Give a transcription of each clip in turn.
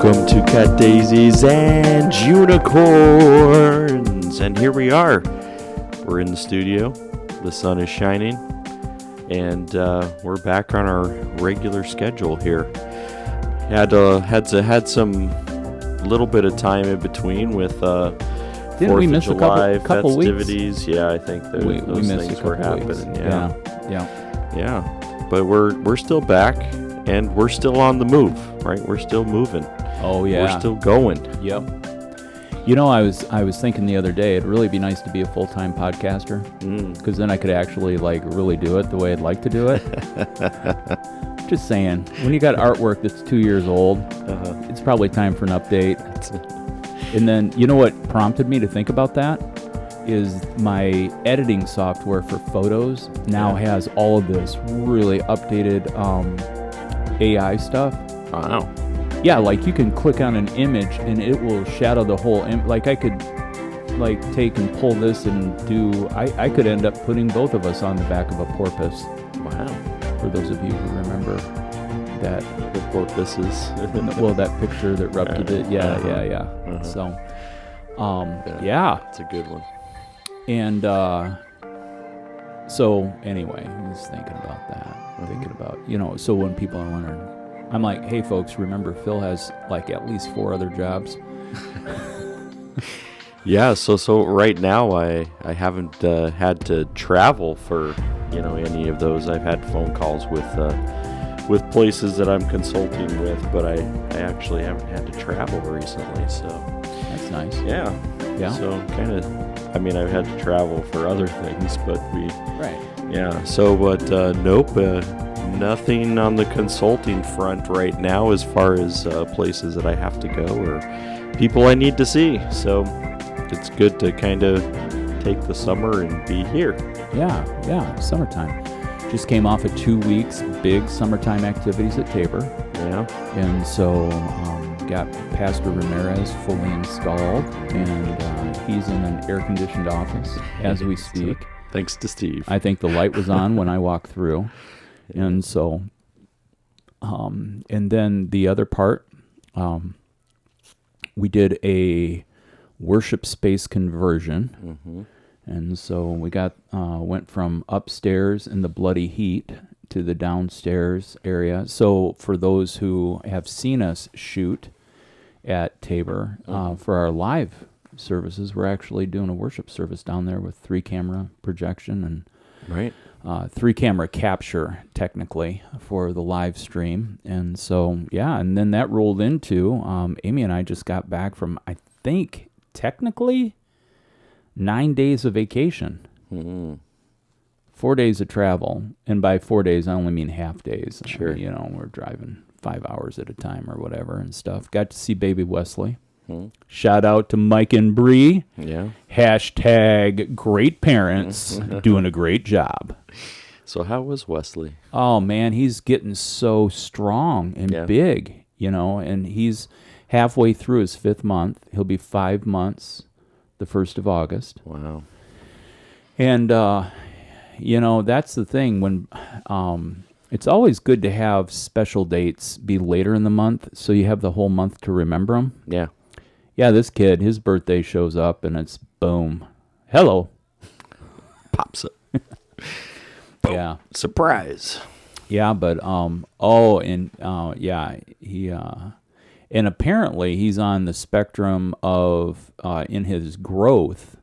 Welcome to Cat Daisies and Unicorns. And here we are. We're in the studio. The sun is shining. And we're back on our regular schedule here. Had some little bit of time in between with Didn't we miss July a couple festivities. Weeks? Yeah, I think those things were happening. Yeah. But we're still back, and we're still on the move, right? We're still moving. Oh yeah, we're still going. Yep. You know, I was thinking the other day, it'd really be nice to be a full-time podcaster, because then I could actually really do it the way I'd like to do it. Just saying, when you got artwork that's 2 years old, it's probably time for an update. And then, you know what prompted me to think about that is my editing software for photos now has all of this really updated AI stuff. Wow. Yeah, like you can click on an image and it will shadow the whole like I could take and pull this and I could end up putting both of us on the back of a porpoise. Wow. For those of you who remember that. The porpoises. Well, that picture that erupted it. Yeah. So, yeah. It's a good one. And so anyway, I was thinking about that. Thinking about, so when people are wondering, I'm like, hey folks, remember Phil has at least 4 other jobs. Yeah, so right now I haven't had to travel for any of those. I've had phone calls with places that I'm consulting with, but I actually haven't had to travel recently. So that's nice. Yeah. So I've had to travel for other things, but right. Yeah. So, but nope. Nothing on the consulting front right now as far as places that I have to go or people I need to see. So it's good to kind of take the summer and be here. Yeah, summertime. Just came off of 2 weeks, big summertime activities at Tabor. Yeah. And so got Pastor Ramirez fully installed, and he's in an air-conditioned office as we speak. Thanks to Steve. I think the light was on when I walked through. And so, and then the other part, we did a worship space conversion. And so we went from upstairs in the bloody heat to the downstairs area. So for those who have seen us shoot at Tabor, for our live services, we're actually doing a worship service down there with 3-camera projection and right. 3-camera capture, technically, for the live stream. And so, and then that rolled into, Amy and I just got back from, I think, technically, 9 days of vacation. 4 days of travel. And by 4 days, I only mean half days. Sure. We're driving 5 hours at a time or whatever and stuff. Got to see baby Wesley. Shout out to Mike and Bree. Yeah. # great parents doing a great job. So how was Wesley? Oh man, he's getting so strong and big, and he's halfway through his 5th month. He'll be 5 months the 1st of August. Wow. And that's the thing when it's always good to have special dates be later in the month so you have the whole month to remember them. Yeah. Yeah, this kid, his birthday shows up, and it's boom. Hello. Pops up. Yeah. Surprise. Yeah, but, he, and apparently he's on the spectrum of, in his growth,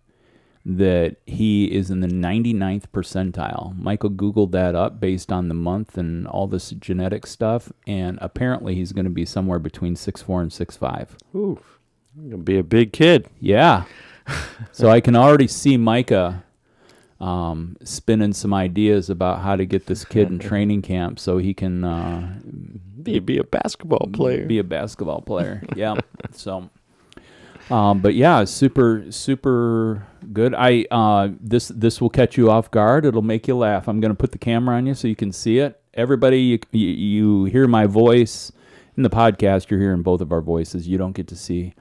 that he is in the 99th percentile. Michael Googled that up based on the month and all this genetic stuff, and apparently he's going to be somewhere between 6'4" and 6'5". Ooh. You're going to be a big kid. Yeah. So I can already see Micah spinning some ideas about how to get this kid in training camp so he can be a basketball player. Be a basketball player. Yeah. So, but yeah, super good. This will catch you off guard. It'll make you laugh. I'm going to put the camera on you so you can see it. Everybody, you hear my voice in the podcast. You're hearing both of our voices. You don't get to see.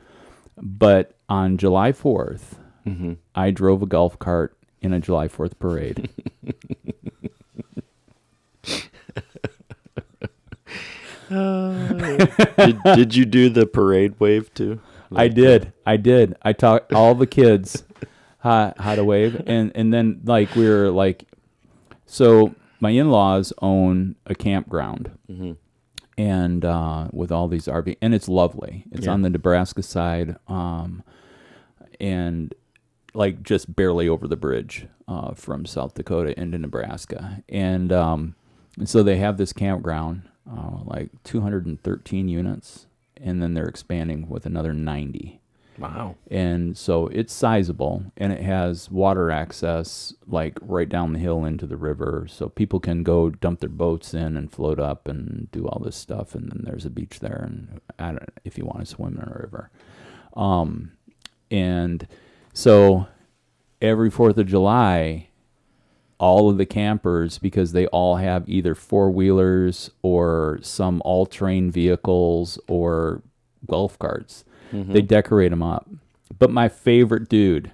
But on July 4th, I drove a golf cart in a July 4th parade. Did you do the parade wave too? I did. I taught all the kids how to wave, and then like we were like, so my in-laws own a campground, and with all these RV, and it's lovely. It's on the Nebraska side, and like just barely over the bridge from South Dakota into Nebraska, and so they have this campground, like 213 units. And then they're expanding with another 90. Wow. And so it's sizable, and it has water access like right down the hill into the river, so people can go dump their boats in and float up and do all this stuff. And then there's a beach there, and I don't if you want to swim in a river. And so every 4th of July, all of the campers, because they all have either four-wheelers or some all-terrain vehicles or golf carts, they decorate them up. But my favorite dude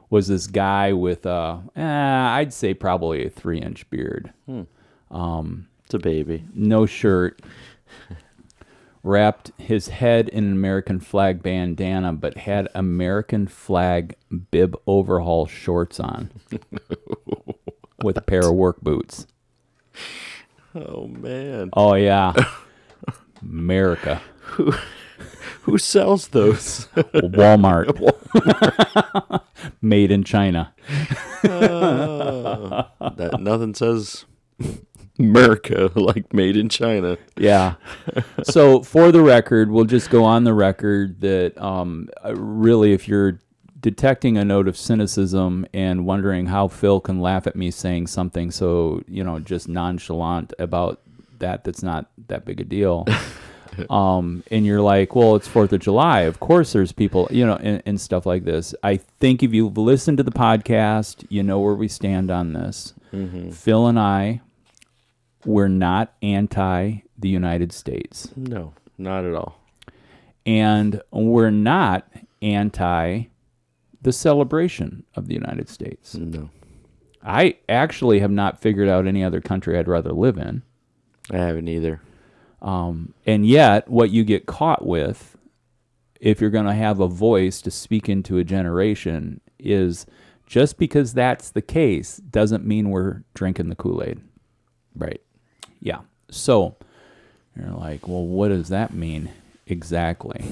was this guy with, I'd say probably a 3-inch beard. It's a baby. No shirt. Wrapped his head in an American flag bandana, but had American flag bib overhaul shorts on with a pair of work boots. Oh, man. Oh, yeah. America. Who sells those? Walmart. Made in China. That nothing says America like made in China. Yeah. So for the record, we'll just go on the record that really, if you're detecting a note of cynicism and wondering how Phil can laugh at me saying something so, just nonchalant about that's not that big a deal. And you're like, well, it's 4th of July. Of course there's people, and stuff like this. I think if you've listened to the podcast, you know where we stand on this. Phil and I, we're not anti the United States. No, not at all. And we're not anti the celebration of the United States. No. I actually have not figured out any other country I'd rather live in. I haven't either. And yet, what you get caught with, if you're going to have a voice to speak into a generation, is just because that's the case doesn't mean we're drinking the Kool-Aid. Right. Yeah. So you're like, well, what does that mean exactly?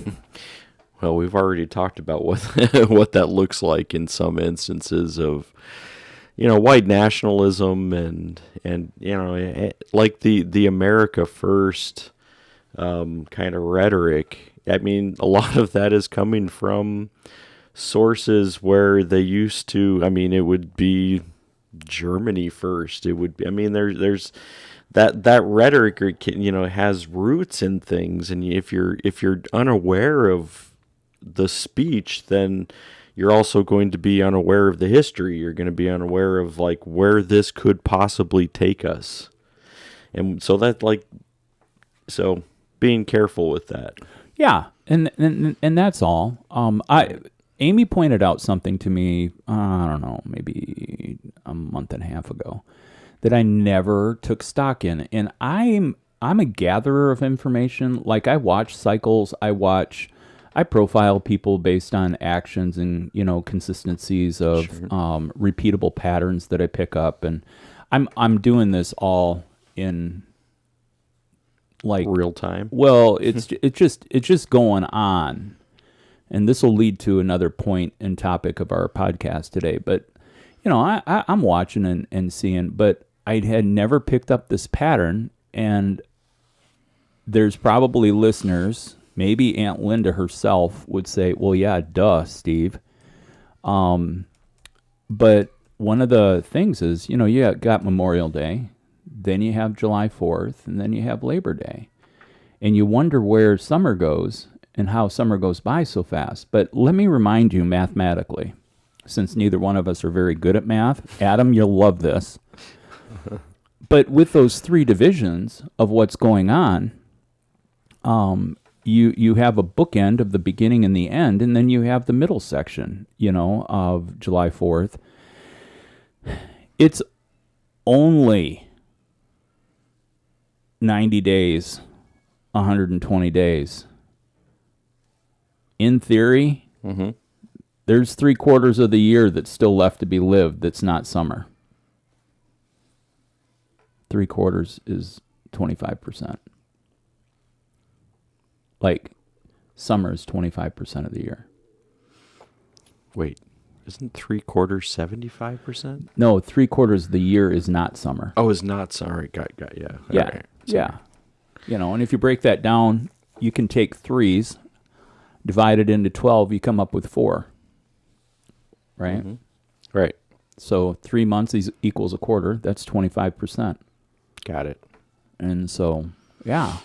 Well, we've already talked about what what that looks like in some instances of, white nationalism and like the America First kind of rhetoric. I mean, a lot of that is coming from sources where they used to. I mean, it would be Germany first. It would be. I mean, there's that rhetoric, has roots in things, and if you're unaware of the speech, then you're also going to be unaware of the history. You're going to be unaware of like where this could possibly take us. And so so being careful with that. Yeah. And that's all. Amy pointed out something to me, I don't know, maybe a month and a half ago that I never took stock in. And I'm a gatherer of information. Like I watch cycles, I profile people based on actions and, consistencies of repeatable patterns that I pick up. And I'm doing this all in like real time. Well, it's just going on. And this will lead to another point and topic of our podcast today. But, I'm watching and seeing, but I had never picked up this pattern. And there's probably listeners, maybe Aunt Linda herself would say, well, yeah, duh, Steve. But one of the things is, you got Memorial Day, then you have July 4th, and then you have Labor Day. And you wonder where summer goes and how summer goes by so fast. But let me remind you mathematically, since neither one of us are very good at math. Adam, you'll love this. But with those 3 divisions of what's going on, you have a bookend of the beginning and the end, and then you have the middle section, of July 4th. It's only 90 days 120 days. In theory, there's 3/4 of the year that's still left to be lived that's not summer. 3/4 is 25%. Like, summer is 25% of the year. Wait, isn't 3/4 75%? No, 3/4 of the year is not summer. Oh, it's not summer. Got yeah. Yeah, All right. yeah. You know, and if you break that down, you can take 3s, divide it into 12, you come up with 4. Right? Right. So 3 months equals a quarter. That's 25%. Got it. And so, yeah.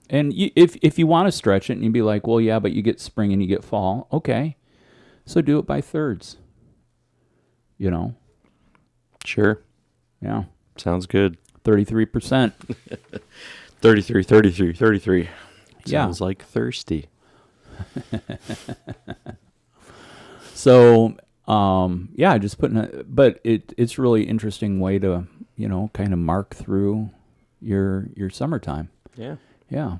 And if you want to stretch it and you'd be like, well, yeah, but you get spring and you get fall. Okay. So do it by thirds. You know? Sure. Yeah. Sounds good. 33%. 33. Yeah. Sounds like thirsty. So, yeah, just but it's really interesting way to, you know, kind of mark through your summertime. Yeah. Yeah.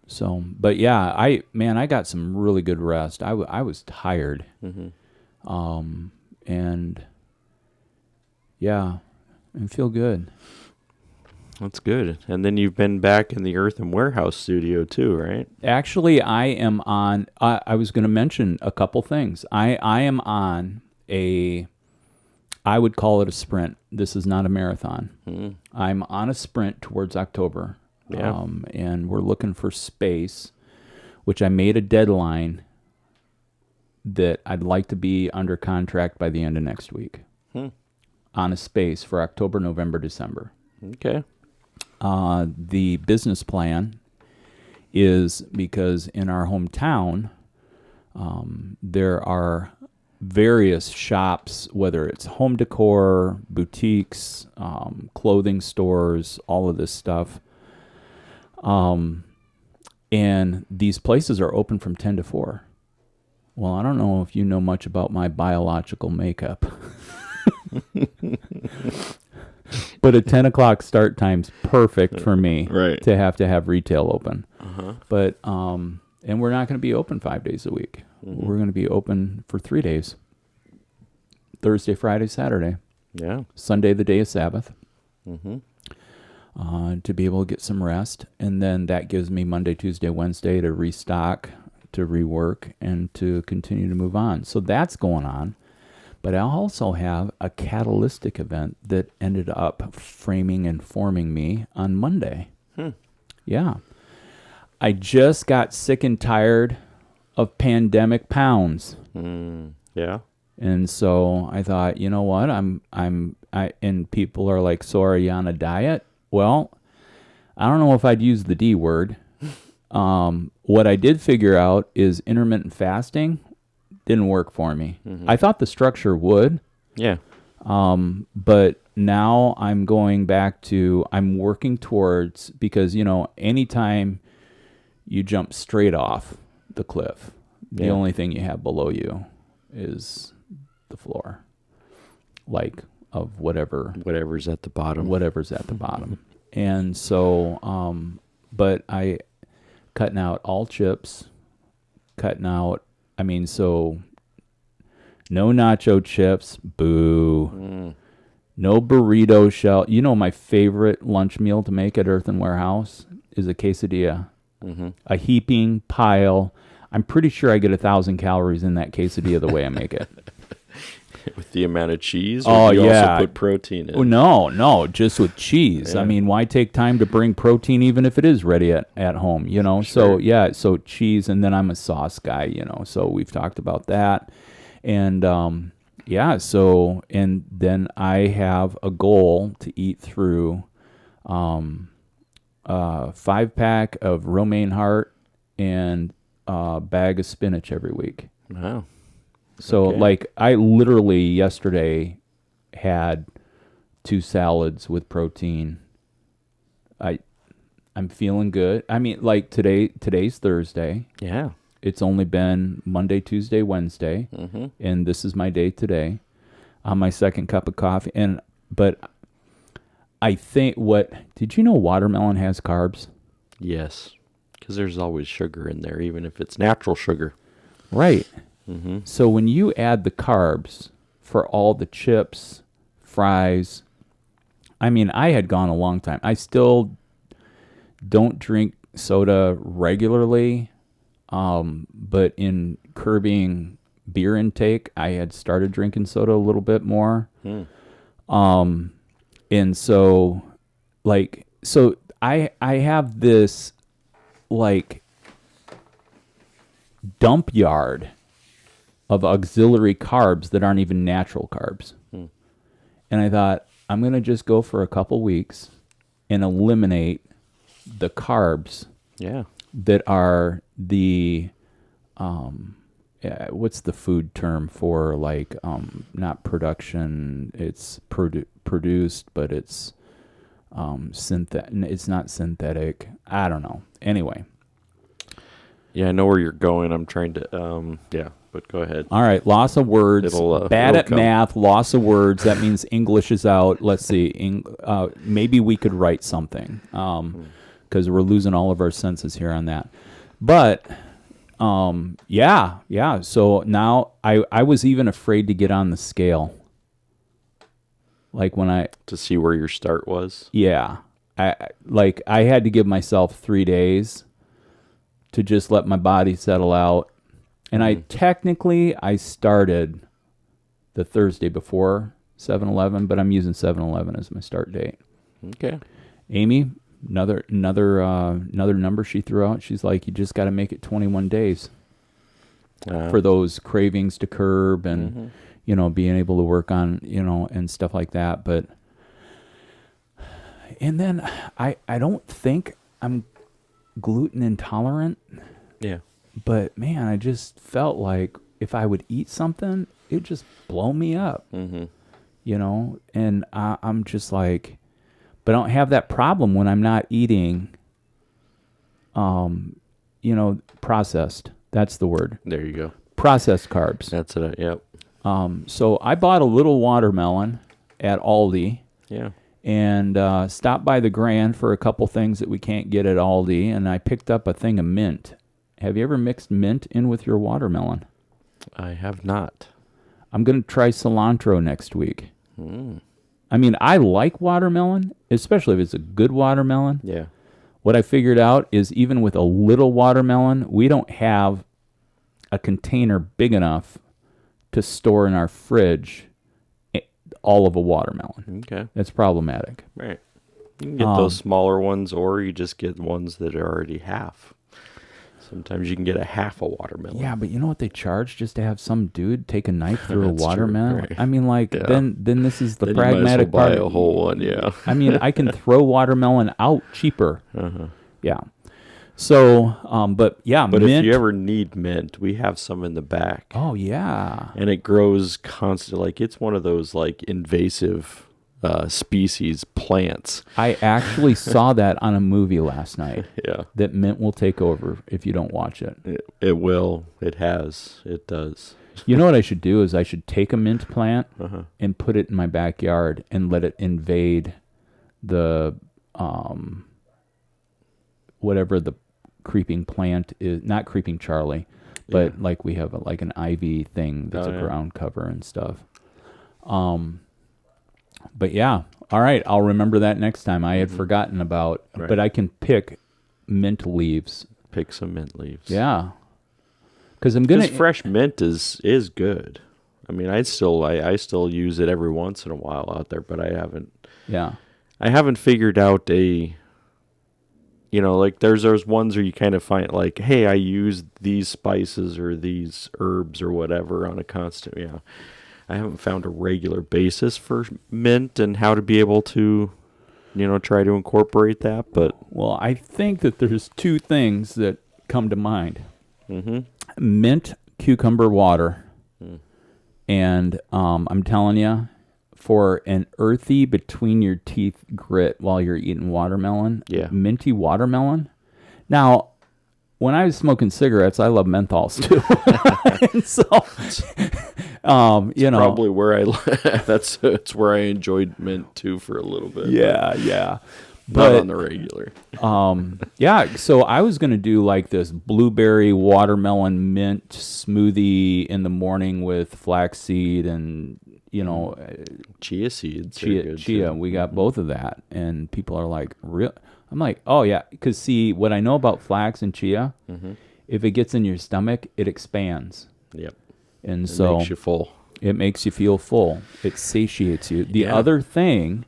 So, but yeah, I got some really good rest. I was tired. And yeah, and feel good. That's good. And then you've been back in the Earth and Warehouse studio too, right? Actually, I am on, I was going to mention a couple things. I am on I would call it a sprint. This is not a marathon. I'm on a sprint towards October. Yeah. And we're looking for space, which I made a deadline that I'd like to be under contract by the end of next week. On a space for October, November, December. Okay. The business plan is because in our hometown, there are various shops, whether it's home decor, boutiques, clothing stores, all of this stuff. And these places are open from 10 to 4. Well, I don't know if you know much about my biological makeup. But a 10 o'clock start time's perfect for me to have retail open. But, and we're not going to be open 5 days a week. We're going to be open for 3 days. Thursday, Friday, Saturday. Yeah. Sunday, the day of Sabbath. To be able to get some rest. And then that gives me Monday, Tuesday, Wednesday to restock, to rework, and to continue to move on. So that's going on. But I also have a catalytic event that ended up framing and forming me on Monday. Yeah. I just got sick and tired of pandemic pounds. Yeah. And so I thought, you know what? And people are like, so are you on a diet? Well, I don't know if I'd use the D word. What I did figure out is intermittent fasting didn't work for me. I thought the structure would. Yeah. But now I'm going back to, I'm working towards, because, you know, anytime you jump straight off the cliff, the only thing you have below you is the floor, like of whatever's at the bottom. And so, but I cutting out all chips, so no nacho chips, boo. No burrito shell. You know, my favorite lunch meal to make at Earth and Warehouse is a quesadilla. A heaping pile. I'm pretty sure I get 1,000 calories in that quesadilla the way I make it. With the amount of cheese? Or do you also put protein in? No, just with cheese. Yeah. I mean, why take time to bring protein even if it is ready at home, you know? Sure. So cheese, and then I'm a sauce guy, you know, so we've talked about that. And, and then I have a goal to eat through 5-pack of romaine heart and a bag of spinach every week. Wow. So, like, I literally yesterday had 2 salads with protein. I'm feeling good. I mean, like, today's Thursday. Yeah. It's only been Monday, Tuesday, Wednesday, and this is my day today. On my second cup of coffee, but I think did you know watermelon has carbs? Yes. Because there's always sugar in there, even if it's natural sugar. Right. Mm-hmm. So when you add the carbs for all the chips, fries, I mean, I had gone a long time. I still don't drink soda regularly, but in curbing beer intake, I had started drinking soda a little bit more. And so, I have this, like, dump yard of auxiliary carbs that aren't even natural carbs. And I thought, I'm going to just go for a couple weeks and eliminate the carbs that are the, what's the food term for, like, not production, it's produced, but it's it's not synthetic. I don't know. Anyway. Yeah, I know where you're going. I'm trying to, but go ahead. All right, loss of words. Bad at math, loss of words. That means English is out. Let's see. Maybe we could write something because we're losing all of our senses here on that. But, yeah. So now I was even afraid to get on the scale. Like when to see where your start was? Yeah. I had to give myself 3 days to just let my body settle out. And I started the Thursday before 7-Eleven, but I'm using 7-Eleven as my start date. Okay. Amy, another number she threw out. She's like, you just got to make it 21 days for those cravings to curb and, being able to work on, and stuff like that. But, and then I don't think I'm gluten intolerant. Yeah. But man, I just felt like if I would eat something, it'd just blow me up, and I'm just like, but I don't have that problem when I'm not eating, processed. That's the word. There you go. Processed carbs. That's it. Yep. So I bought a little watermelon at Aldi. Yeah. And stopped by the Grand for a couple things that we can't get at Aldi, and I picked up a thing of mint. Have you ever mixed mint in with your watermelon? I have not. I'm going to try cilantro next week. I mean, I like watermelon, especially if it's a good watermelon. Yeah. What I figured out is even with a little watermelon, we don't have a container big enough to store in our fridge all of a watermelon. Okay. That's problematic. Right. You can get those smaller ones, or you just get ones that are already half. Sometimes you can get a half a watermelon. Yeah, but you know what they charge just to have some dude take a knife through a That's watermelon? true, right. I mean, like, then this is the then pragmatic you might as well part. buy a whole one, yeah. I mean, I can throw watermelon out cheaper. Yeah. So, but yeah, But mint. if you ever need mint, we have some in the back. Oh, yeah. And it grows constantly. Like, it's one of those, like, invasive species plants. I actually saw that on a movie last night. Yeah. That mint will take over if you don't watch it. It will. It has. It does. You know what I should do is I should take a mint plant and put it in my backyard and let it invade the whatever the creeping plant is. Not creeping Charlie, but like we have like an ivy thing that's ground cover and stuff. But yeah, all right, I'll remember that next time. I had forgotten about, but I can pick mint leaves. Pick some mint leaves. Yeah. Because I'm gonna fresh mint is good. I mean, I still use it every once in a while out there, but I haven't figured out like there's those ones where you kind of find like, hey, I use these spices or these herbs or whatever on a constant. Yeah, I haven't found a regular basis for mint and how to be able to, try to incorporate that. But well, I think that there's two things that come to mind. Mint cucumber water. And I'm telling you, for an earthy between your teeth grit while you're eating watermelon, minty watermelon. Now, when I was smoking cigarettes, I love menthols too. And so, probably where that's where I enjoyed mint too for a little bit. Yeah. Not on the regular. Yeah, so I was going to do like this blueberry watermelon mint smoothie in the morning with flaxseed and, Chia seeds. Chia. We got both of that. And people are like, real? I'm like, oh, yeah. Because, see, what I know about flax and chia, if it gets in your stomach, it expands. Yep. And It makes you full. It makes you feel full. It satiates you. The other thing,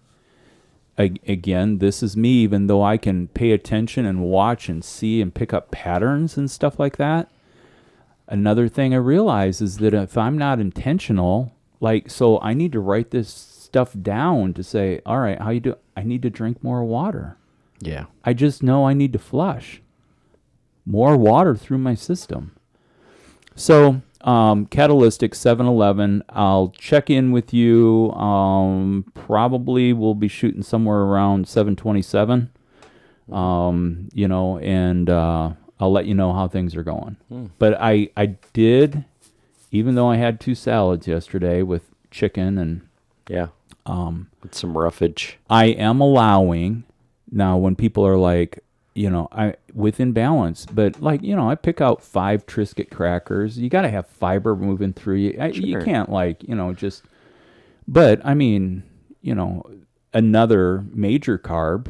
again, this is me, even though I can pay attention and watch and see and pick up patterns and stuff like that. Another thing I realize is that if I'm not intentional, so I need to write this stuff down to say, all right, how you do? I need to drink more water. Yeah. I just know I need to flush more water through my system. So, Catalytic 7-Eleven, I'll check in with you. Probably we'll be shooting somewhere around 7:27. And I'll let you know how things are going. But I did, even though I had 2 salads yesterday with chicken and with some roughage. I am allowing now when people are like, I within balance, but I pick out 5 Triscuit crackers. You got to have fiber moving through you. You can't just. But I mean, another major carb,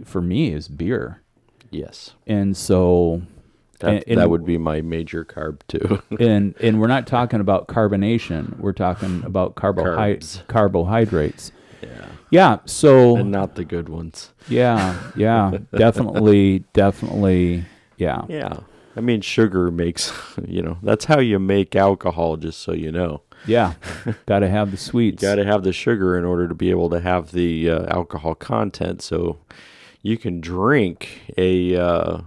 for me is beer. Yes. And so that would be my major carb too. and we're not talking about carbonation. We're talking about carbohydrates. Yeah, so... And not the good ones. Yeah, definitely, yeah. Yeah. I mean, sugar makes, that's how you make alcohol, just so you know. Yeah, got to have the sweets. You got to have the sugar in order to be able to have the alcohol content, so you can drink a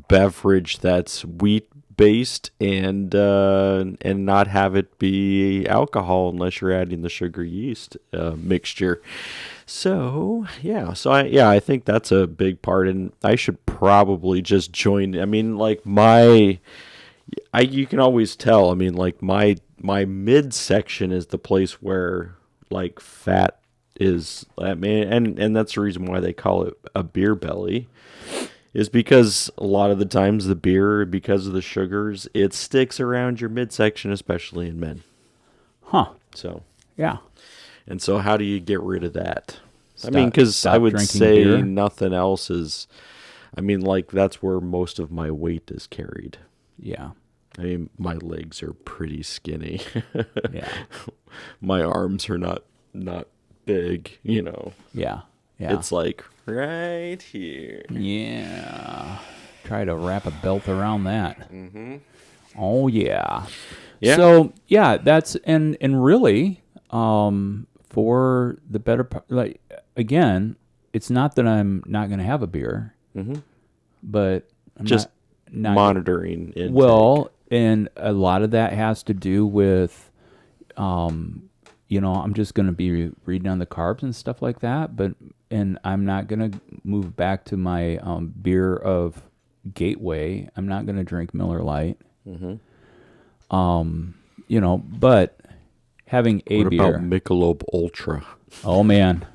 beverage that's wheat-based and not have it be alcohol unless you're adding the sugar yeast mixture. So I think that's a big part, and I should probably just join. I mean, you can always tell. I mean, my midsection is the place where fat is. I mean, and that's the reason why they call it a beer belly, is because a lot of the times the beer, because of the sugars, it sticks around your midsection, especially in men. Huh. So yeah. And so how do you get rid of that? Because I would say beer? Nothing else is... that's where most of my weight is carried. Yeah. I mean, my legs are pretty skinny. Yeah. My arms are not big, Yeah. It's right here. Yeah. Try to wrap a belt around that. Mm-hmm. Oh, yeah. Yeah. So, yeah, that's... And really... for the better part, again, it's not that I'm not going to have a beer, but I'm just not monitoring intake. Well, and a lot of that has to do with, I'm just going to be reading on the carbs and stuff like that, and I'm not going to move back to my beer of Gateway. I'm not going to drink Miller Lite. But having a beer. What about Michelob Ultra? Oh, man.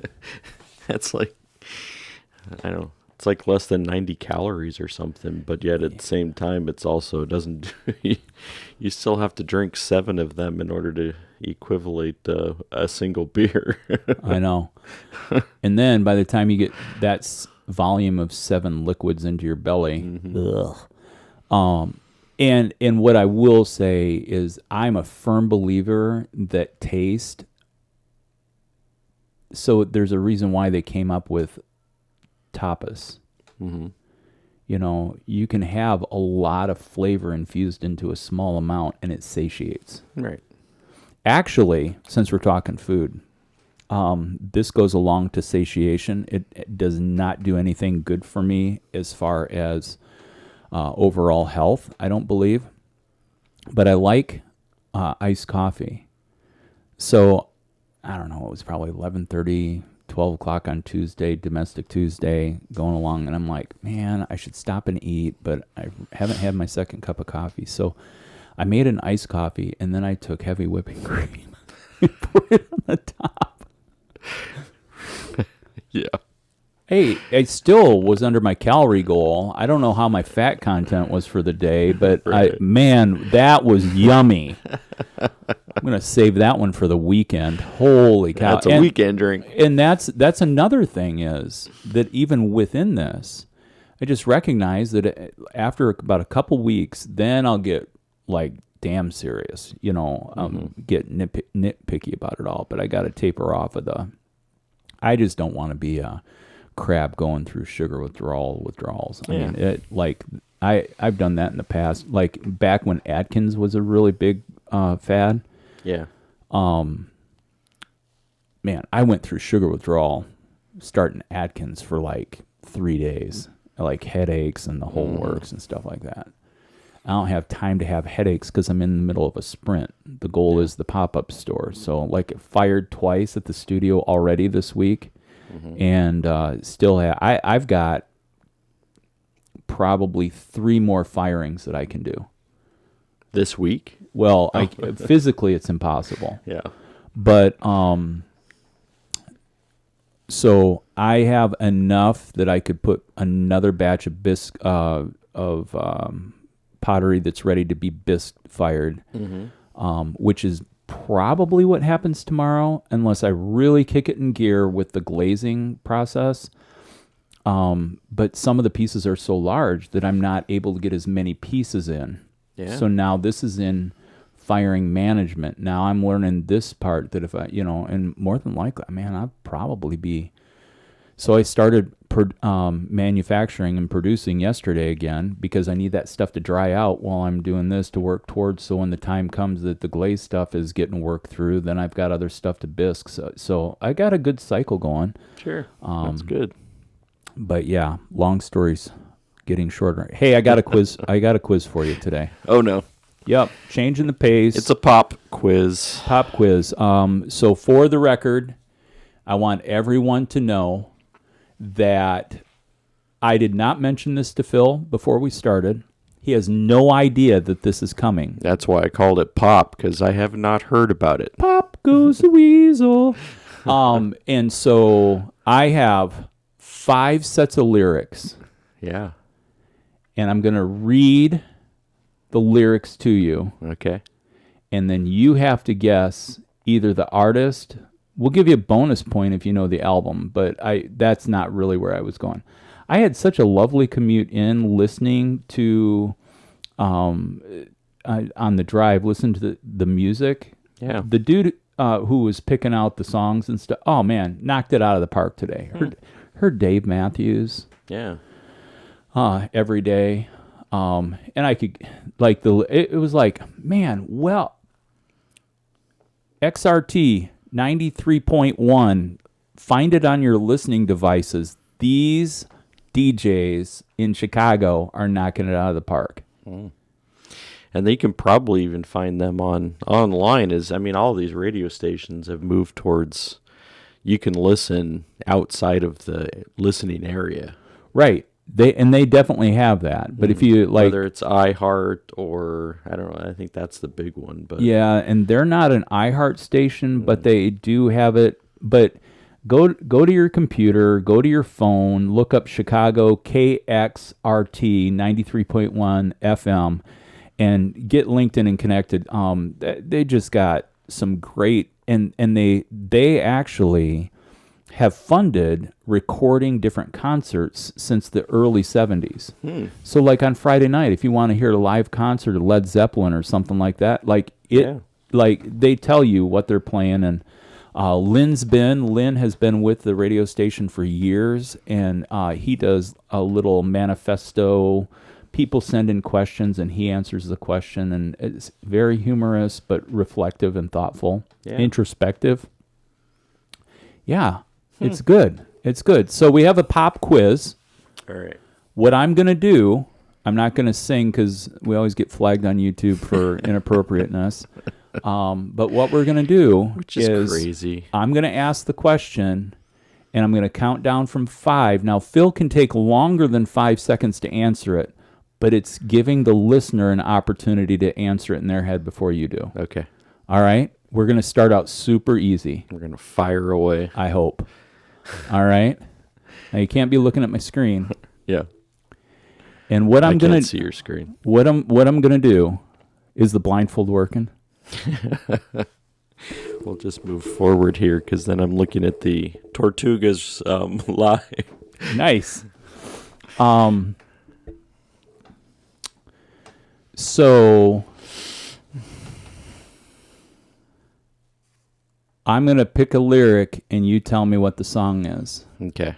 That's it's less than 90 calories or something, but yet at the same time, it's also doesn't, you still have to drink 7 of them in order to equivalent a single beer. I know. And then by the time you get that volume of 7 liquids into your belly, And what I will say is I'm a firm believer that taste, so there's a reason why they came up with tapas. You can have a lot of flavor infused into a small amount and it satiates. Right. Actually, since we're talking food, this goes along to satiation. It does not do anything good for me as far as... overall health, I don't believe. But I like iced coffee. So, I don't know, it was probably 11:30, 12 o'clock on Tuesday, Domestic Tuesday, going along. And I'm like, man, I should stop and eat, but I haven't had my second cup of coffee. So, I made an iced coffee, and then I took heavy whipping cream and put it on the top. Yeah. Hey, I still was under my calorie goal. I don't know how my fat content was for the day, but Right. man, that was yummy. I'm gonna save that one for the weekend. Holy cow! That's a weekend drink. And that's another thing is that even within this, I just recognize that after about a couple weeks, then I'll get like damn serious, get nitpicky about it all. But I got to taper off of I just don't want to be a crab going through sugar withdrawals. I mean, I've done that in the past, like back when Atkins was a really big fad. Yeah. Man, I went through sugar withdrawal starting Atkins for like 3 days, like headaches and the whole works and stuff like that. I don't have time to have headaches because I'm in the middle of a sprint. The goal is the pop-up store. So like it fired twice at the studio already this week. And still I've got probably 3 more firings that I can do. This week? Well, physically it's impossible. Yeah. But so I have enough that I could put another batch of pottery that's ready to be bisque fired, which is probably what happens tomorrow, unless I really kick it in gear with the glazing process. But some of the pieces are so large that I'm not able to get as many pieces in. Yeah. So now this is in firing management. Now I'm learning this part that if I, and more than likely, man, I'll probably be. So I started manufacturing and producing yesterday again because I need that stuff to dry out while I'm doing this to work towards. So when the time comes that the glaze stuff is getting worked through, then I've got other stuff to bisque. So I got a good cycle going. Sure. That's good. But yeah, long stories getting shorter. Hey, I got a quiz. I got a quiz for you today. Oh, no. Yep, changing the pace. It's a pop quiz. Pop quiz. So for the record, I want everyone to know that I did not mention this to Phil before we started. He has no idea that this is coming. That's why I called it pop, because I have not heard about it. Pop goes the weasel. And so I have 5 sets of lyrics. Yeah. And I'm going to read the lyrics to you. Okay. And then you have to guess either the artist. We'll give you a bonus point if you know the album, but that's not really where I was going. I had such a lovely commute in listening to, on the drive, listen to the music. Yeah. The dude who was picking out the songs and stuff, oh man, knocked it out of the park today. Heard Dave Matthews. Yeah. Every day. And I could, like, it was like, man, well, XRT 93.1, find it on your listening devices. These DJs in Chicago are knocking it out of the park. And they can probably even find them online. All these radio stations have moved towards, you can listen outside of the listening area. Right. They definitely have that. But if you like, whether it's iHeart or I don't know, I think that's the big one. But yeah, and they're not an iHeart station, but they do have it. But go to your computer, go to your phone, look up Chicago KXRT 93.1 FM, and get linked in and connected. They just got some great, and they actually have funded recording different concerts since the early 70s. So like on Friday night, if you want to hear a live concert of Led Zeppelin or something like that, like they tell you what they're playing. And Lynn has been with the radio station for years, and he does a little manifesto. People send in questions and he answers the question, and it's very humorous but reflective and thoughtful, introspective. Yeah. It's good. It's good. So we have a pop quiz. All right. What I'm going to do, I'm not going to sing because we always get flagged on YouTube for inappropriateness. But what we're going to do Which is crazy. I'm going to ask the question, and I'm going to count down from 5. Now, Phil can take longer than 5 seconds to answer it, but it's giving the listener an opportunity to answer it in their head before you do. Okay. All right? We're going to start out super easy. We're going to fire away. I hope. All right. Now you can't be looking at my screen. Yeah. And what I'm I gonna can't see your screen. what I'm gonna do is the blindfold working? We'll just move forward here because then I'm looking at the Tortugas live. Nice. So I'm going to pick a lyric and you tell me what the song is. Okay.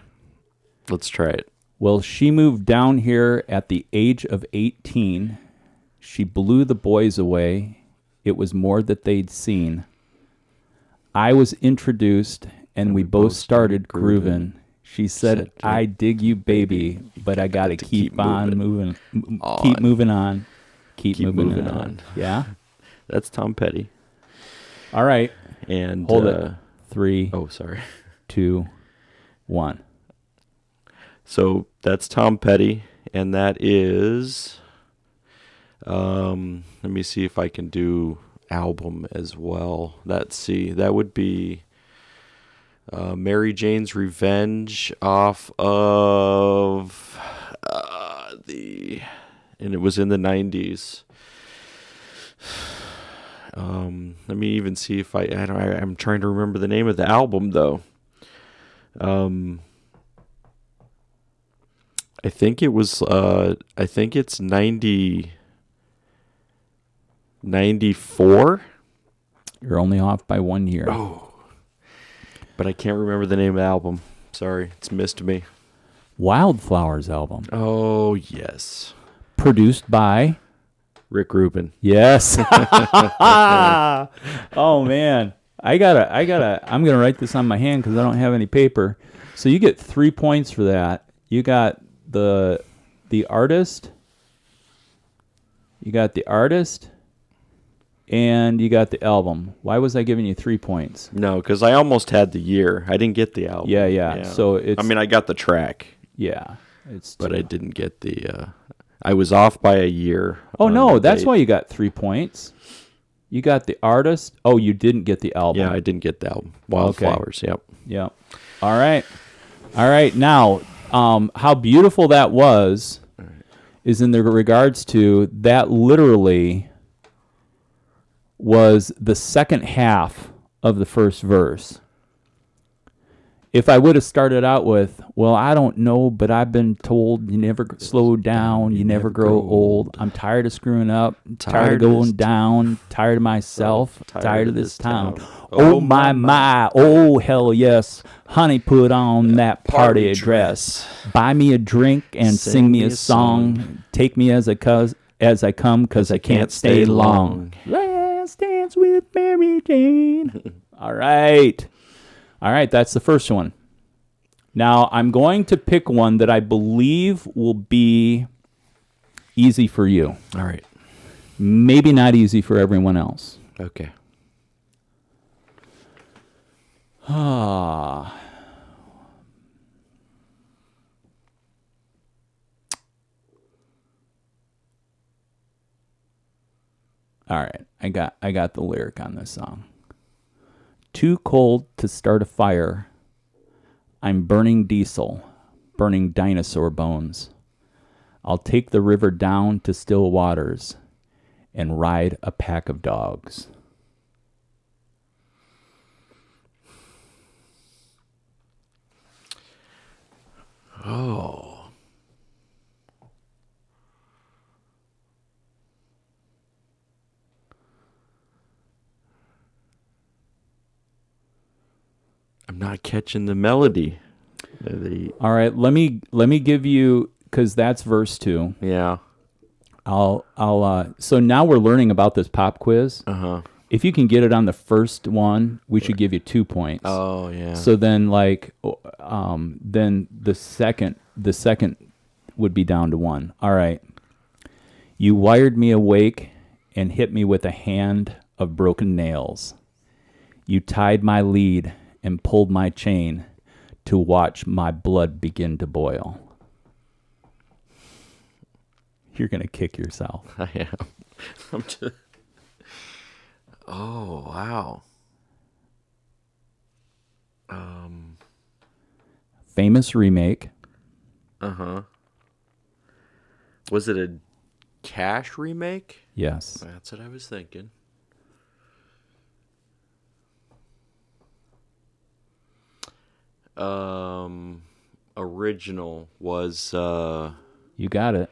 Let's try it. Well, she moved down here at the age of 18. She blew the boys away. It was more that they'd seen. I was introduced and we both started grooving. She said, I dig you, baby, but I got to keep on moving. Keep moving on. Keep moving on. Yeah? That's Tom Petty. All right. And hold it. 3. Oh, sorry. 2, 1. So that's Tom Petty, and that is. Let me see if I can do album as well. Let's see. That would be Mary Jane's Revenge off of and it was in the 90s. Let me even see if I'm trying to remember the name of the album though. I think it was I think it's 94. You're only off by 1 year. Oh. But I can't remember the name of the album. Sorry, it's missed me. Wildflowers album. Oh, yes. Produced by Rick Rubin. Yes. Oh man. I'm gonna write this on my hand because I don't have any paper. So you get 3 points for that. You got the artist. You got the artist. And you got the album. Why was I giving you 3 points? No, because I almost had the year. I didn't get the album. Yeah. So it's. I mean, I got the track. Yeah. But I didn't get the. I was off by a year. Oh no, that's why you got 3 points. You got the artist. Oh, you didn't get the album. Yeah, I didn't get the album. Wildflowers. Okay. Yep. All right. Now, how beautiful that was is in the regards to that literally was the second half of the first verse. If I would have started out with, well, I don't know, but I've been told you never slow down, you never grow old. I'm tired of screwing up, tired of going down, tired of myself, tired of this town. Oh, my, oh, hell yes. Honey, put on that party dress. Buy me a drink and sing me a song. Take me as I come, because I can't stay long. Last dance with Mary Jane. All right, that's the first one. Now, I'm going to pick one that I believe will be easy for you. All right. Maybe not easy for everyone else. Okay. All right, I got the lyric on this song. Too cold to start a fire. I'm burning diesel, burning dinosaur bones. I'll take the river down to still waters and ride a pack of dogs. Oh. I'm not catching the melody. All right, let me give you, because that's verse 2. Yeah. So now we're learning about this pop quiz. Uh-huh. If you can get it on the first one, we should give you 2 points. Oh, yeah. So then then the second would be down to 1. All right. You wired me awake and hit me with a hand of broken nails. You tied my lead and pulled my chain to watch my blood begin to boil. You're going to kick yourself. I am. I'm just... Oh, wow. famous remake. Uh-huh. Was it a Cash remake? Yes. That's what I was thinking. Original was You got it.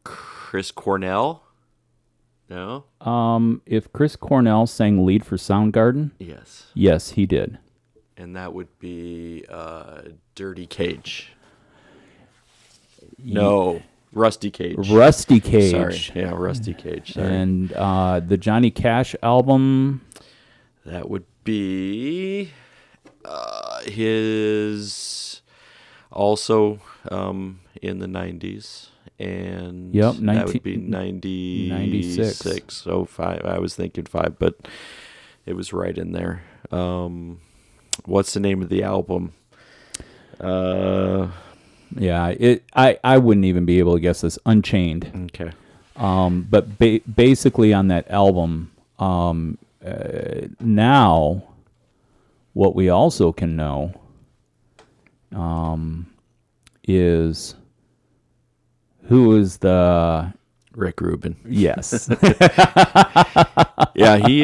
Chris Cornell? No? If Chris Cornell sang lead for Soundgarden, Yes. yes, he did. And that would be Dirty Cage. No, Rusty Cage. Rusty Cage. Sorry. Yeah, Rusty Cage. Sorry. And the Johnny Cash album. That would be his also in the 90s. And Yep, that would be 96. Oh, 5. I was thinking 5, but it was right in there. What's the name of the album? Yeah, I wouldn't even be able to guess this. Unchained. Okay. But basically on that album, now what we also can know is who is the Rick Rubin. yes. Yeah, he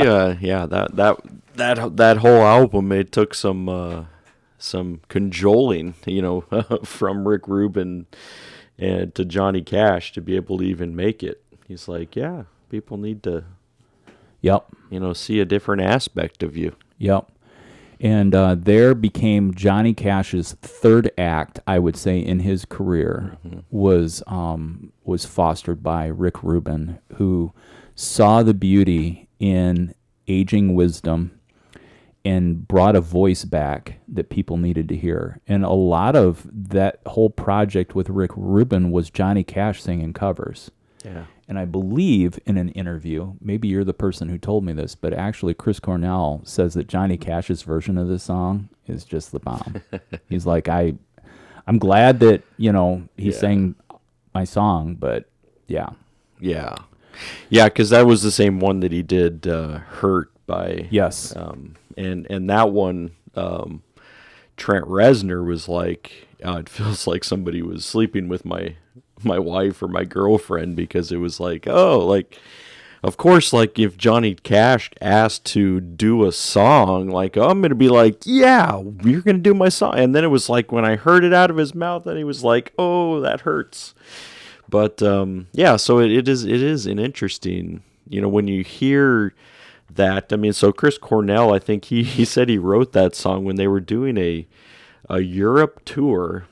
that whole album, it took some cajoling, from Rick Rubin and to Johnny Cash to be able to even make it. He's like, yeah, people need to Yep. See a different aspect of you. Yep. And there became Johnny Cash's third act, I would say, in his career, was fostered by Rick Rubin, who saw the beauty in aging wisdom and brought a voice back that people needed to hear. And a lot of that whole project with Rick Rubin was Johnny Cash singing covers. Yeah. And I believe in an interview, maybe you're the person who told me this, but actually Chris Cornell says that Johnny Cash's version of this song is just the bomb. He's like, I'm glad that, he sang my song, but yeah. Yeah. Yeah, because that was the same one that he did Hurt by. Yes. And that one, Trent Reznor was like, it feels like somebody was sleeping with my wife or my girlfriend, because it was like, of course, like if Johnny Cash asked to do a song, like, I'm going to be like, yeah, you're going to do my song. And then it was like when I heard it out of his mouth, and he was like, oh, that hurts. But yeah, so it is an interesting, when you hear that. I mean, so Chris Cornell, I think he said he wrote that song when they were doing a Europe tour.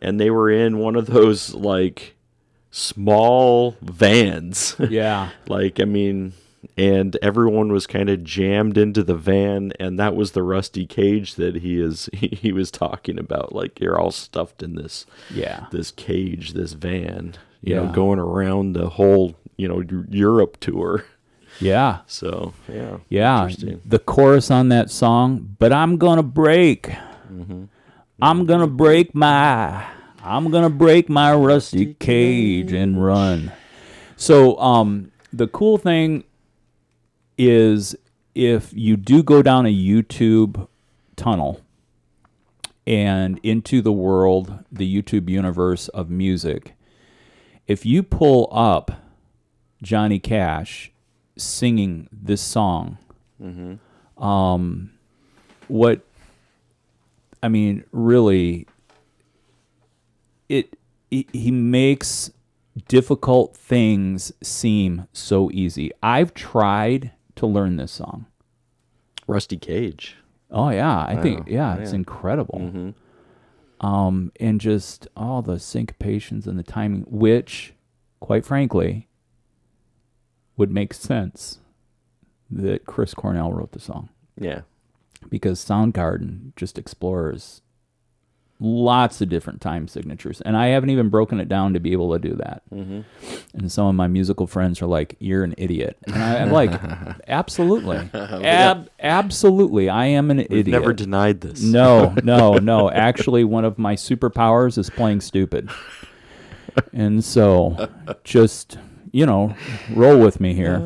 And they were in one of those, like, small vans. Yeah. And everyone was kind of jammed into the van, and that was the Rusty Cage that he was talking about. Like, you're all stuffed in this cage, this van, going around the whole, Europe tour. Yeah. So, yeah. Yeah. Interesting. The chorus on that song, but I'm going to break. Mm-hmm. I'm gonna break my rusty cage and run. So the cool thing is, if you do go down a YouTube tunnel and into the world, the YouTube universe of music, if you pull up Johnny Cash singing this song, really, he makes difficult things seem so easy. I've tried to learn this song. Rusty Cage. Oh yeah, I think it's incredible. Mm-hmm. And just all the syncopations and the timing, which, quite frankly, would make sense that Chris Cornell wrote the song. Yeah. Because Soundgarden just explores lots of different time signatures, and I haven't even broken it down to be able to do that. Mm-hmm. And some of my musical friends are like, "You're an idiot," and I'm like, "Absolutely, absolutely, I am an idiot." Never denied this. No. Actually, one of my superpowers is playing stupid, and so just roll with me here.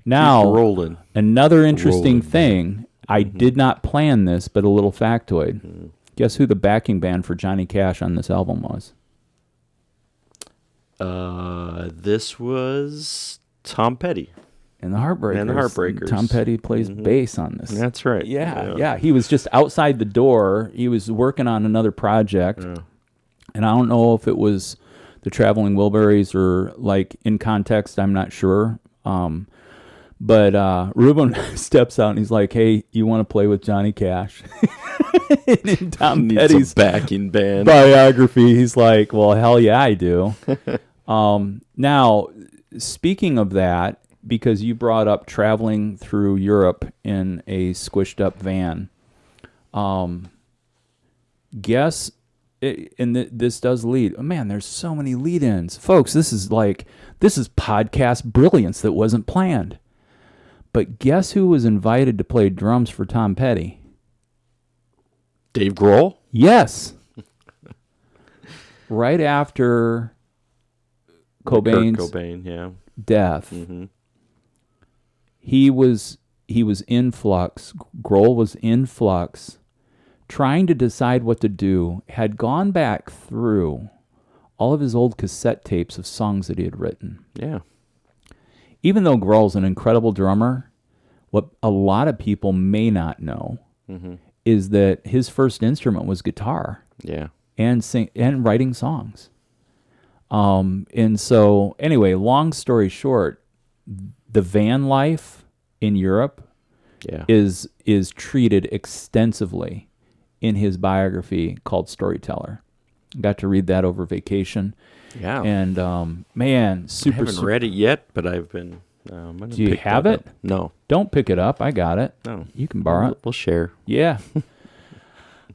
Now, rolling. Another interesting thing. I did not plan this, but a little factoid. Guess who the backing band for Johnny Cash on this album was? This was Tom Petty. And the Heartbreakers. Tom Petty plays bass on this. That's right. Yeah. He was just outside the door. He was working on another project. Yeah. And I don't know if it was the Traveling Wilburys or like in context, I'm not sure. But Ruben steps out and he's like, "Hey, you want to play with Johnny Cash?" And in Tom Petty's backing band biography, he's like, "Well, hell yeah, I do." Now, speaking of that, because you brought up traveling through Europe in a squished up van, guess, and this does lead, oh man, there's so many lead-ins. Folks, this is podcast brilliance that wasn't planned. But guess who was invited to play drums for Tom Petty? Dave Grohl? Yes. Right after Cobain's death, he was in flux. Grohl was in flux, trying to decide what to do. Had gone back through all of his old cassette tapes of songs that he had written. Yeah. Even though Grohl's an incredible drummer, what a lot of people may not know is that his first instrument was guitar. Yeah. And writing songs. And so, anyway, long story short, the van life in Europe is treated extensively in his biography called Storyteller. Got to read that over vacation. Yeah. And, man, I haven't read it yet, but I've been... Do you have it? No. Don't pick it up. I got it. No. You can borrow it. We'll share. Yeah.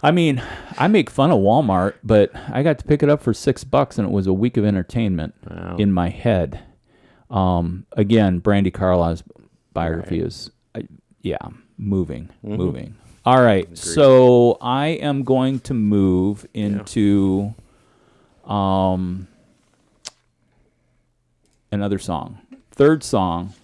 I mean, I make fun of Walmart, but I got to pick it up for $6, and it was a week of entertainment in my head. Again, Brandy Carlisle's biography is, moving. All right, Agreed. so I am going to move into another song. Third song.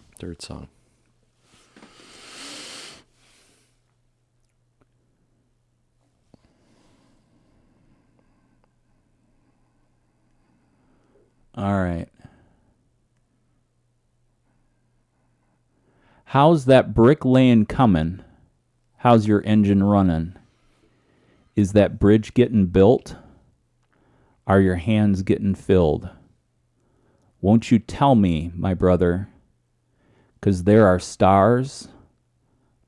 All right. How's that brick laying coming? How's your engine running? Is that bridge getting built? Are your hands getting filled? Won't you tell me, my brother? 'Cause there are stars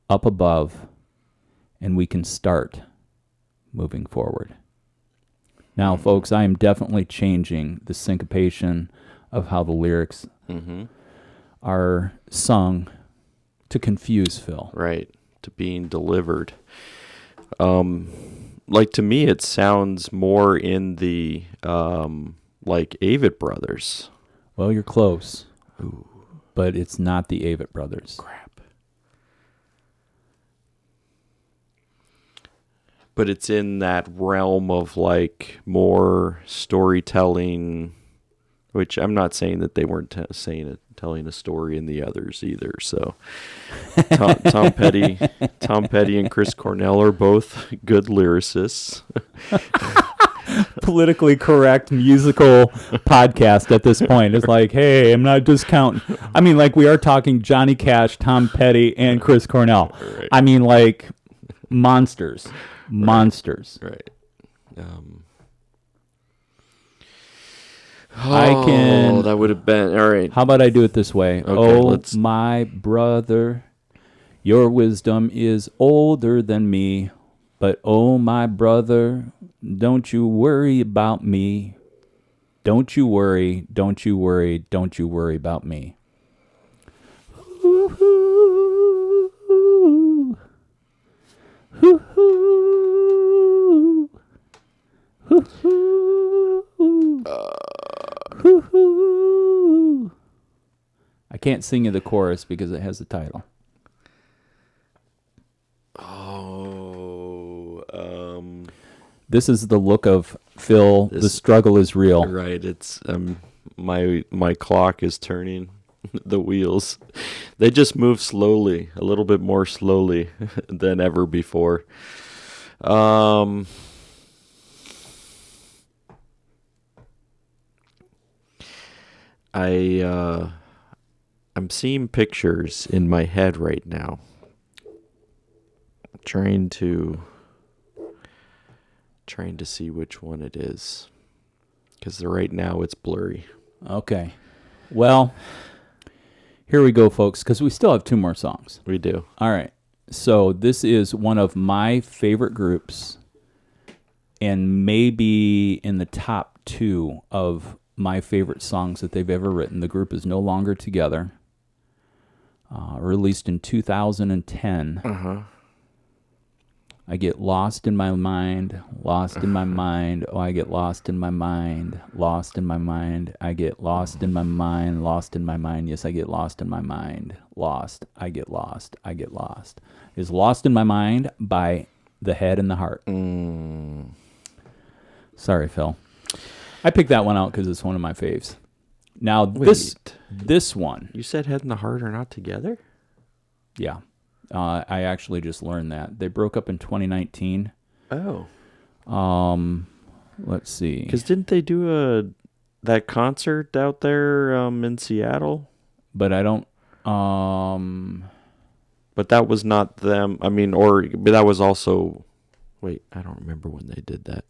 up above, and we can start moving forward. Now, folks, I am definitely changing the syncopation of how the lyrics are sung to confuse Phil. Right, to being delivered. Like, to me, it sounds more in the, like, Avett Brothers. Well, you're close. Ooh. But it's not the Avett Brothers. Crap. But it's in that realm of, like, more storytelling, which I'm not saying that they weren't telling a story in the others either. So Tom Petty and Chris Cornell are both good lyricists. Politically correct musical podcast at this point. It's like, hey, I'm not discounting. I mean, like, we are talking Johnny Cash, Tom Petty, and Chris Cornell. Right. I mean, like, monsters. Monsters. Right. That would have been all right. How about I do it this way? Okay, my brother, your wisdom is older than me, but oh, my brother, don't you worry about me. Don't you worry, don't you worry, don't you worry about me. I can't sing you the chorus because it has the title. This is the look of Phil. The struggle is real. Right. It's my clock is turning. the wheels. They just move slowly, a little bit more slowly than ever before. I'm seeing pictures in my head right now. Trying to see which one it is. Because right now it's blurry. Okay. Well, here we go, folks, because we still have 2 more songs. We do. All right. So this is one of my favorite groups and maybe in the top 2 of my favorite songs that they've ever written. The group is no longer together. Released in 2010. Uh-huh. I get lost in my mind, lost in my mind. Oh, I get lost in my mind, lost in my mind. I get lost in my mind, lost in my mind. Yes, I get lost in my mind, lost. I get lost, I get lost. Is Lost in My Mind by The Head and the Heart. Sorry, Phil. I picked that one out because it's one of my faves. Now, this one. You said Head and the Heart are not together? Yeah. I actually just learned that. They broke up in 2019. Oh. Let's see. Because didn't they do that concert out there in Seattle? But I don't... But that was not them. I mean, but that was also... Wait, I don't remember when they did that.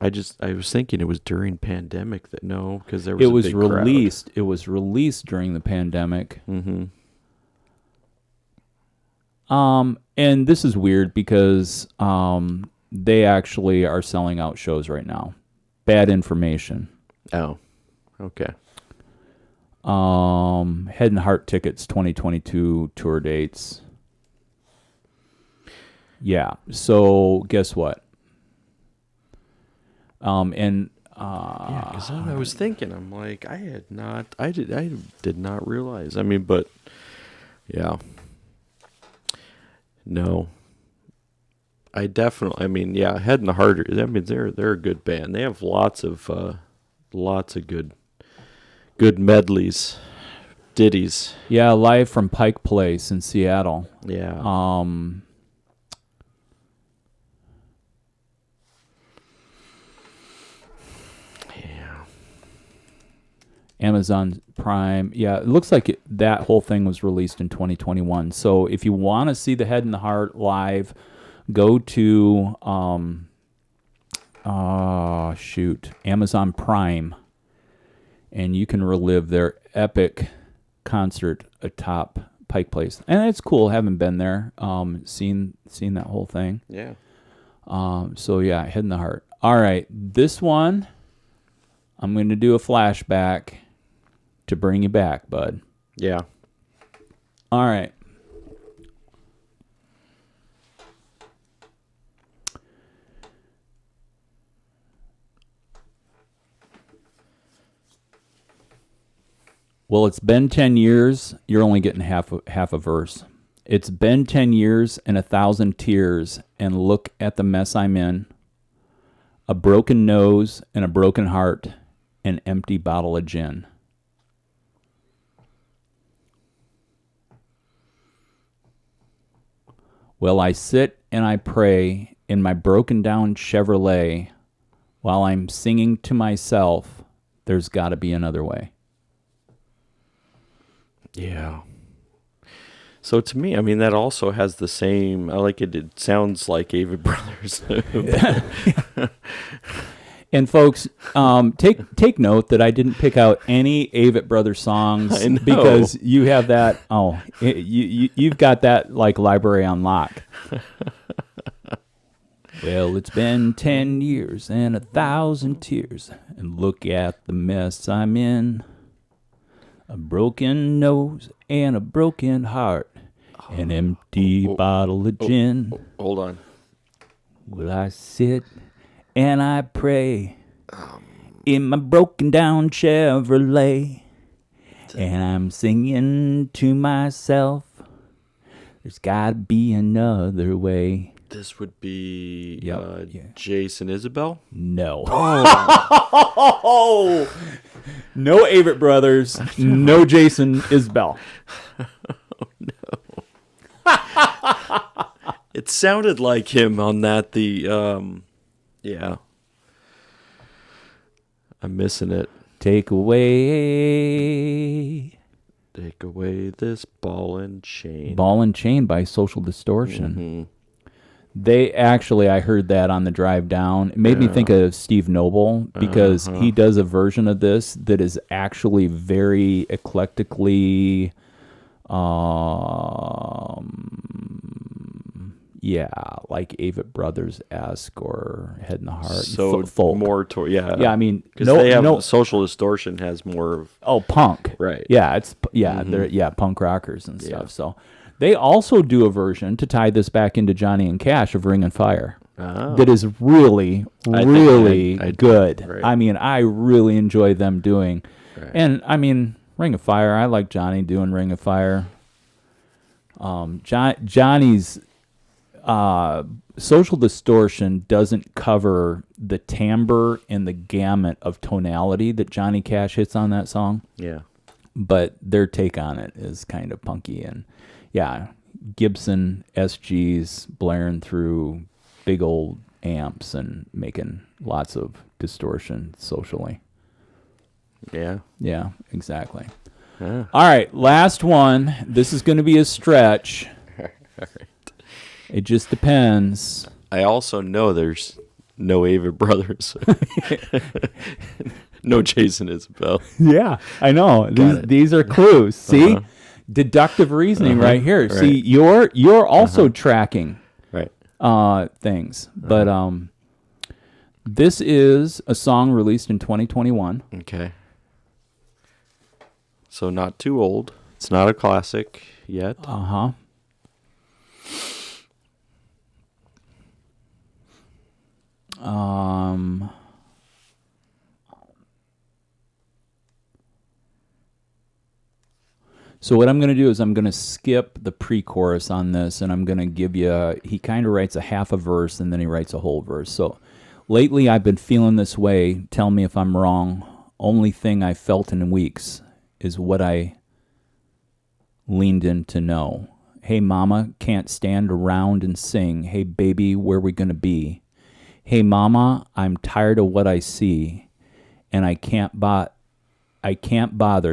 I was thinking it was during pandemic that because there was a big released. crowd. It was released during the pandemic. Mm-hmm. And this is weird because they actually are selling out shows right now. Bad Information. Oh, okay. Head and Heart Tickets 2022 tour dates. Yeah. So guess what? Yeah, because I was thinking, I'm like, I did not realize. I mean, but yeah, no, I definitely. I mean, yeah, Head and the Heart. I mean, they're a good band. They have lots of good medleys, ditties. Yeah, live from Pike Place in Seattle. Yeah. Amazon Prime. Yeah, it looks like that whole thing was released in 2021. So if you want to see The Head and the Heart live, go to Amazon Prime, and you can relive their epic concert atop Pike Place. And it's cool having been there, seen that whole thing. Yeah. So yeah, Head and the Heart. All right, this one I'm going to do a flashback to bring you back, bud. Yeah. All right. Well, it's been 10 years. You're only getting half a verse. It's been 10 years and 1,000 tears, and look at the mess I'm in. A broken nose and a broken heart, an empty bottle of gin. Well, I sit and I pray in my broken down Chevrolet while I'm singing to myself, there's got to be another way. Yeah. So to me, I mean, that also has the same, I like it. It sounds like Avett Brothers. And folks, take note that I didn't pick out any Avett Brothers songs because you have that. Oh, you've got that like library on lock. Well, it's been 10 years and 1,000 tears, and look at the mess I'm in. A broken nose and a broken heart, an empty bottle of gin. Hold on. Will I sit and I pray in my broken down Chevrolet, and I'm singing to myself, there's gotta be another way. This would be Yep. Yeah. Jason Isabel? No. Oh. No Avett Brothers. No Jason Isbell. Oh, no. It sounded like him on that. Yeah. I'm missing it. Take away this ball and chain. Ball and Chain by Social Distortion. Mm-hmm. They actually, I heard that on the drive down. It made me think of Steve Noble because he does a version of this that is actually very eclectically, like Avett Brothers-esque or Head in the Heart. So folk. more toward, yeah. Yeah, I mean, because they have Social Distortion has more of punk. right. Yeah, they're punk rockers and stuff. So they also do a version to tie this back into Johnny and Cash of Ring and Fire. Oh. That is really, really good. Right. I mean, I really enjoy them doing. Right. And I mean, Ring of Fire. I like Johnny doing Ring of Fire. Johnny's Social Distortion doesn't cover the timbre and the gamut of tonality that Johnny Cash hits on that song. Yeah. But their take on it is kind of punky. And yeah, Gibson SGs blaring through big old amps and making lots of distortion socially. Yeah. Yeah, exactly. Yeah. All right, last one. This is going to be a stretch. All right. It just depends. I also know there's no Avett Brothers. No Jason Isabel. Yeah, I know. These are clues. See? Deductive reasoning right here. Right. See, you're also tracking Right. things. But this is a song released in 2021. Okay. So not too old. It's not a classic yet. Uh-huh. So what I'm going to do is I'm going to skip the pre-chorus on this, and I'm going to give you, he kind of writes a half a verse, and then he writes a whole verse. So, lately I've been feeling this way. Tell me if I'm wrong. Only thing I felt in weeks is what I leaned in to know. Hey, mama, can't stand around and sing. Hey, baby, where we going to be? Hey, mama, I'm tired of what I see, and I can't bother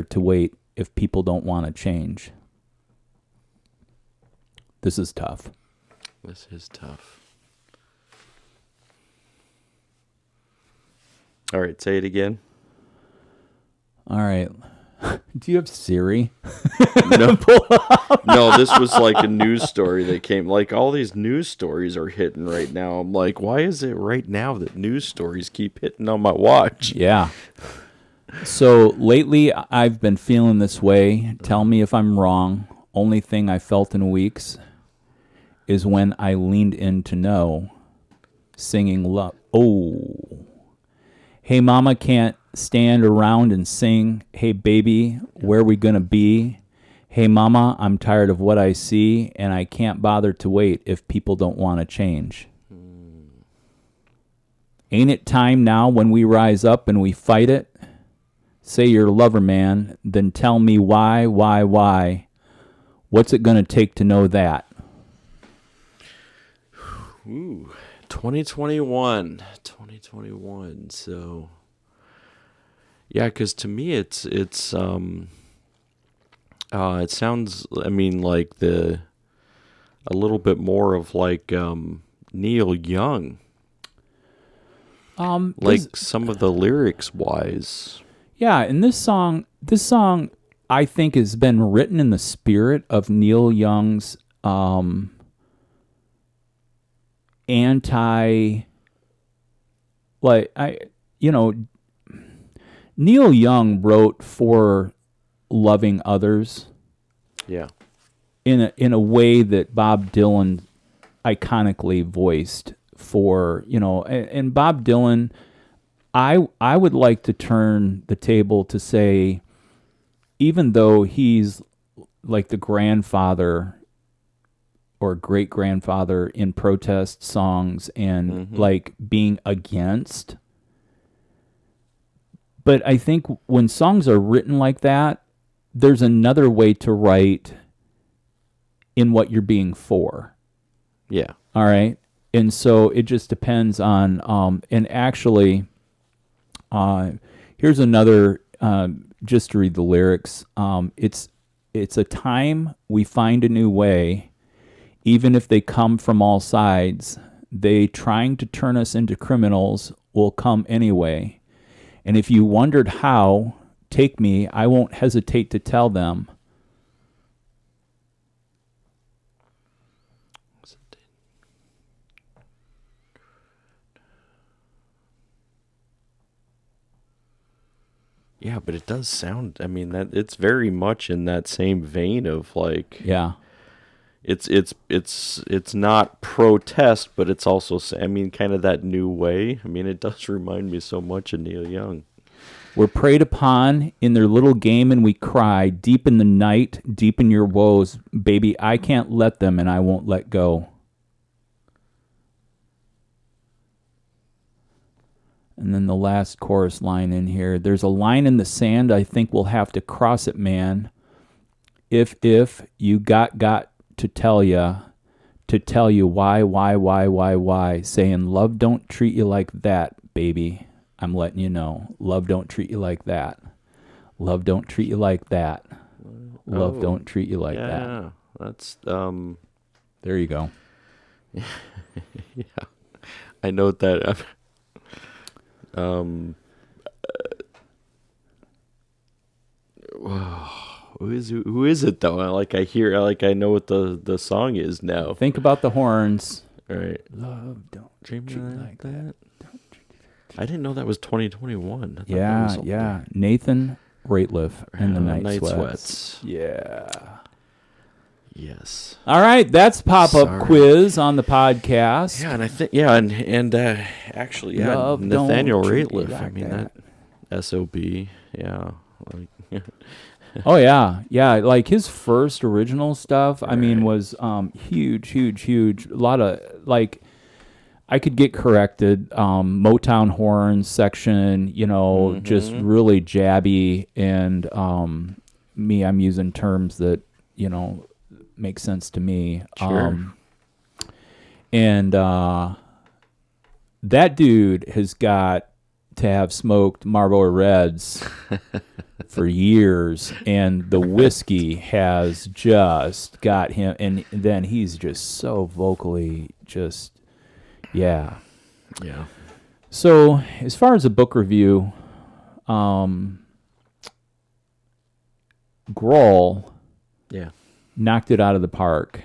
to wait if people don't want to change. This is tough. This is tough. All right, say it again. All right. Do you have Siri? No, no, this was like a news story that came. Like, all these news stories are hitting right now. I'm like, why is it right now that news stories keep hitting on my watch? Yeah. So lately I've been feeling this way. Tell me if I'm wrong. Only thing I felt in weeks is when I leaned in to know, singing love. Oh. Hey, mama, can't stand around and sing. Hey, baby, where we gonna be? Hey, mama, I'm tired of what I see, and I can't bother to wait if people don't want to change. Ain't it time now when we rise up and we fight it? Say you're a lover, man, then tell me why? What's it gonna take to know that? Ooh, 2021. So, yeah, because to me it sounds, I mean, like a little bit more of like Neil Young. Like some of the lyrics wise. Yeah, and this song I think has been written in the spirit of Neil Young's Neil Young wrote for loving others. Yeah. In a way that Bob Dylan iconically voiced for, and Bob Dylan, I would like to turn the table to say, even though he's like the grandfather or great-grandfather in protest songs and like being against. But I think when songs are written like that, there's another way to write in what you're being for. Yeah. All right. And so it just depends on, and actually, here's another, just to read the lyrics. It's a time we find a new way, even if they come from all sides. They trying to turn us into criminals will come anyway. And if you wondered how, take me, I won't hesitate to tell them. Yeah, but it does sound, I mean, that it's very much in that same vein of like, Yeah. it's not protest, but it's also, I mean, kind of that new way. I mean, it does remind me so much of Neil Young. We're preyed upon in their little game and we cry, deep in the night, deep in your woes. Baby, I can't let them and I won't let go. And then the last chorus line in here. There's a line in the sand, I think we'll have to cross it, man. If you got to tell you why, saying love don't treat you like that, baby. I'm letting you know. Love don't treat you like that. Love don't treat you like that. Love don't treat you like that. Yeah, that's There you go. Yeah, I know that. Who is it though? Like I hear, like I know what the song is now. Think about the horns. All right. Love don't treat you like that. I didn't know that was 2021. Yeah. Nathan Rateliff and the Night Sweats. Yeah. Yes. All right, that's pop-up quiz on the podcast. Yeah, and I think actually, yeah, Love Nathaniel don't treat you Rateliff. I like mean that SOB. Yeah. Like, oh yeah. Like his first original stuff, I mean, was huge. A lot of like, I could get corrected. Motown horns section, just really jabby, and I'm using terms that make sense to me. Sure. And that dude has got to have smoked Marlboro Reds for years, and the whiskey has just got him, and then he's just so vocally just, yeah. So as far as a book review, Grohl knocked it out of the park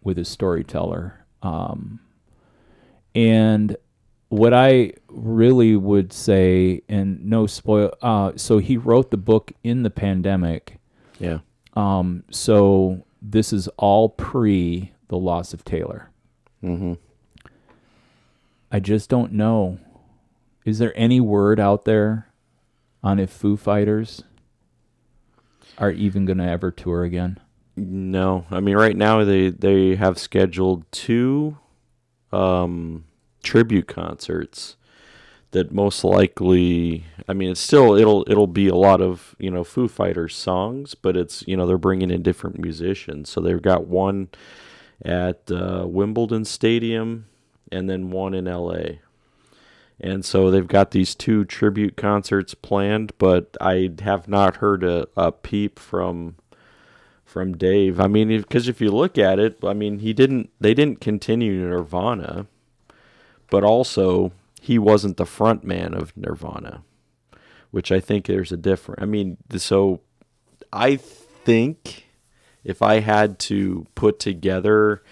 with his Storyteller. And what I really would say, and no spoil, so he wrote the book in the pandemic. Yeah. So this is all pre the loss of Taylor. Mm-hmm. I just don't know. Is there any word out there on if Foo Fighters are even going to ever tour again? No. I mean, right now they have scheduled 2 tribute concerts that most likely, I mean, it'll be a lot of, Foo Fighters songs, but it's, they're bringing in different musicians. So they've got one at Wimbledon Stadium and then one in LA. And so they've got these 2 tribute concerts planned, but I have not heard a peep from Dave. I mean, because if you look at it, I mean, they didn't continue Nirvana, but also he wasn't the front man of Nirvana, which I think there's a difference. I mean, so I think if I had to put together,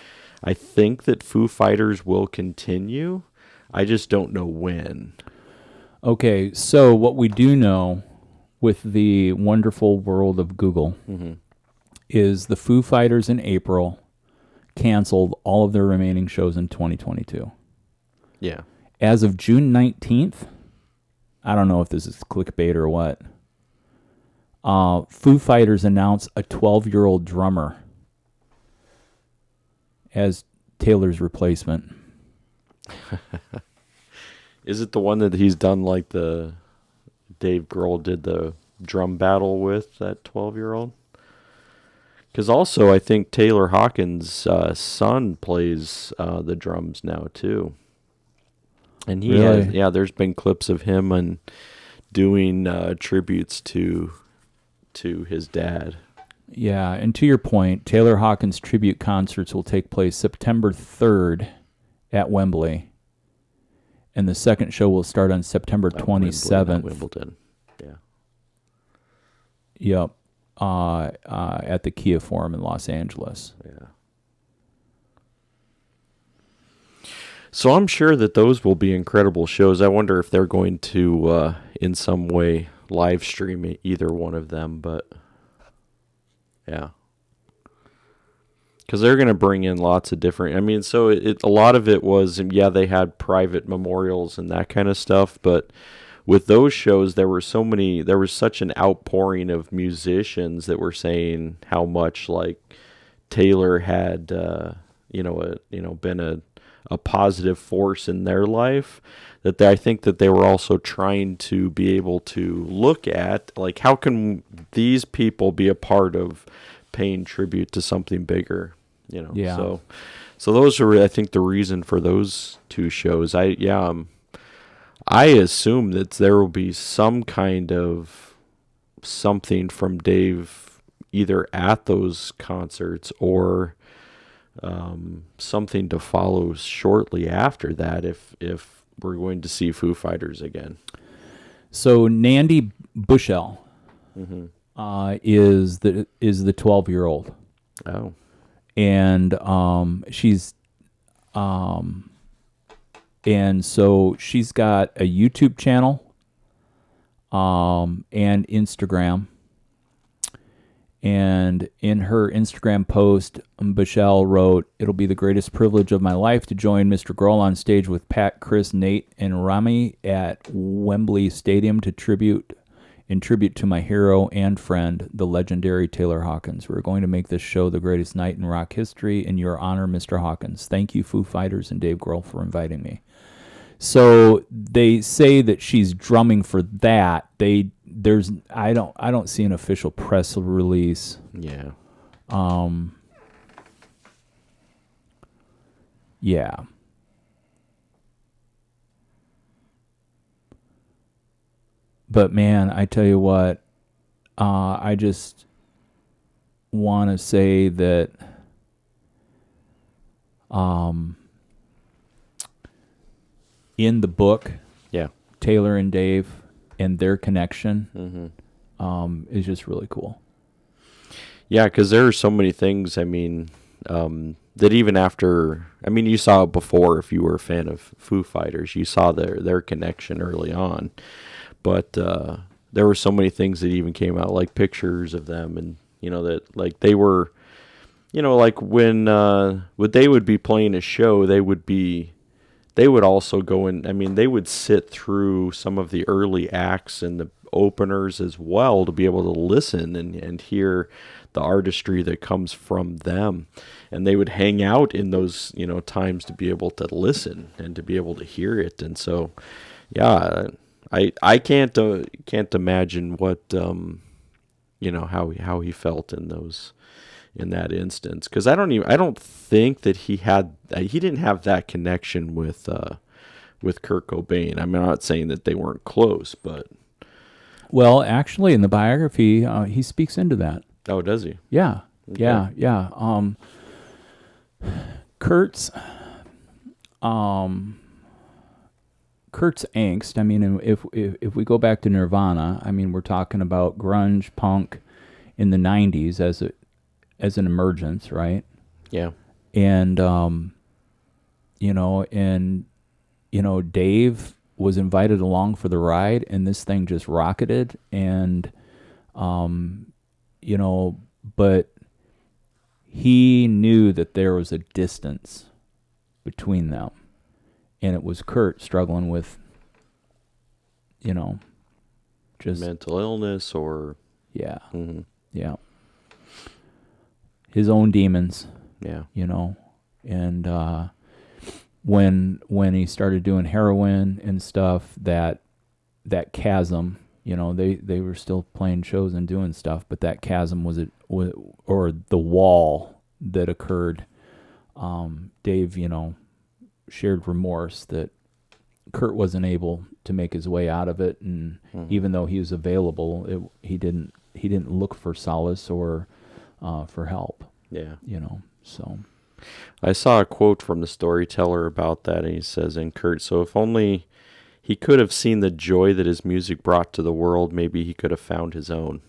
I think that Foo Fighters will continue. I just don't know when. Okay, so what we do know with the wonderful world of Google is the Foo Fighters in April canceled all of their remaining shows in 2022. Yeah. As of June 19th, I don't know if this is clickbait or what, Foo Fighters announced a 12-year-old drummer. as Taylor's replacement. Is it the one that he's done like the Dave Grohl did the drum battle with, that 12-year-old? Because also I think Taylor Hawkins' son plays the drums now too. And he Really? there's been clips of him and doing tributes to his dad. Yeah, and to your point, Taylor Hawkins tribute concerts will take place September 3rd at Wembley. And the second show will start on September 27th. Wimbledon. Yeah. Yep. At the Kia Forum in Los Angeles. Yeah. So I'm sure that those will be incredible shows. I wonder if they're going to, in some way, live stream either one of them. But, yeah. Because they're going to bring in lots of different... I mean, so a lot of it was, they had private memorials and that kind of stuff. But with those shows, there was such an outpouring of musicians that were saying how much, like, Taylor had, been a positive force in their life, that I think that they were also trying to be able to look at, like, how can these people be a part of paying tribute to something bigger, Yeah. So those are, I think, the reason for those two shows. I assume that there will be some kind of something from Dave either at those concerts or something to follow shortly after that if we're going to see Foo Fighters again. So Nandy Bushell is the 12-year-old. Oh. And she's and so she's got a YouTube channel and Instagram. And in her Instagram post, Bushell wrote, "It'll be the greatest privilege of my life to join Mr. Grohl on stage with Pat, Chris, Nate, and Rami at Wembley Stadium in tribute to my hero and friend, the legendary Taylor Hawkins. We're going to make this show the greatest night in rock history. In your honor, Mr. Hawkins. Thank you, Foo Fighters and Dave Grohl, for inviting me." So they say that she's drumming for that. I don't see an official press release. Yeah. Yeah. But man, I tell you what, I just want to say that in the book, Taylor and Dave and their connection is just really cool. Yeah, because there are so many things, I mean, that even after, I mean, you saw it before if you were a fan of Foo Fighters. You saw their connection early on. But there were so many things that even came out, like pictures of them, and, that, like, they were, like when they would be playing a show, they would also go in, I mean, they would sit through some of the early acts and the openers as well to be able to listen and hear the artistry that comes from them. And they would hang out in those, times to be able to listen and to be able to hear it. And so, yeah, I can't imagine what, how he felt in that instance, because I don't think that he didn't have that connection with Kurt Cobain. I mean, I'm not saying that they weren't close, but well, actually, in the biography, he speaks into that. Oh, does he? Yeah, Okay. yeah. Kurt's angst. I mean, if we go back to Nirvana, I mean, we're talking about grunge punk in the '90s as an emergence, right? Yeah. And Dave was invited along for the ride, and this thing just rocketed. And but he knew that there was a distance between them. And it was Kurt struggling with, just mental illness or yeah, yeah, his own demons. Yeah. And when he started doing heroin and stuff, that chasm, they were still playing shows and doing stuff, but that chasm or the wall that occurred. Dave, shared remorse that Kurt wasn't able to make his way out of it, and even though he was available, he didn't look for solace or for help. Yeah. So I saw a quote from the Storyteller about that, and he says, in Kurt, so if only he could have seen the joy that his music brought to the world, maybe he could have found his own.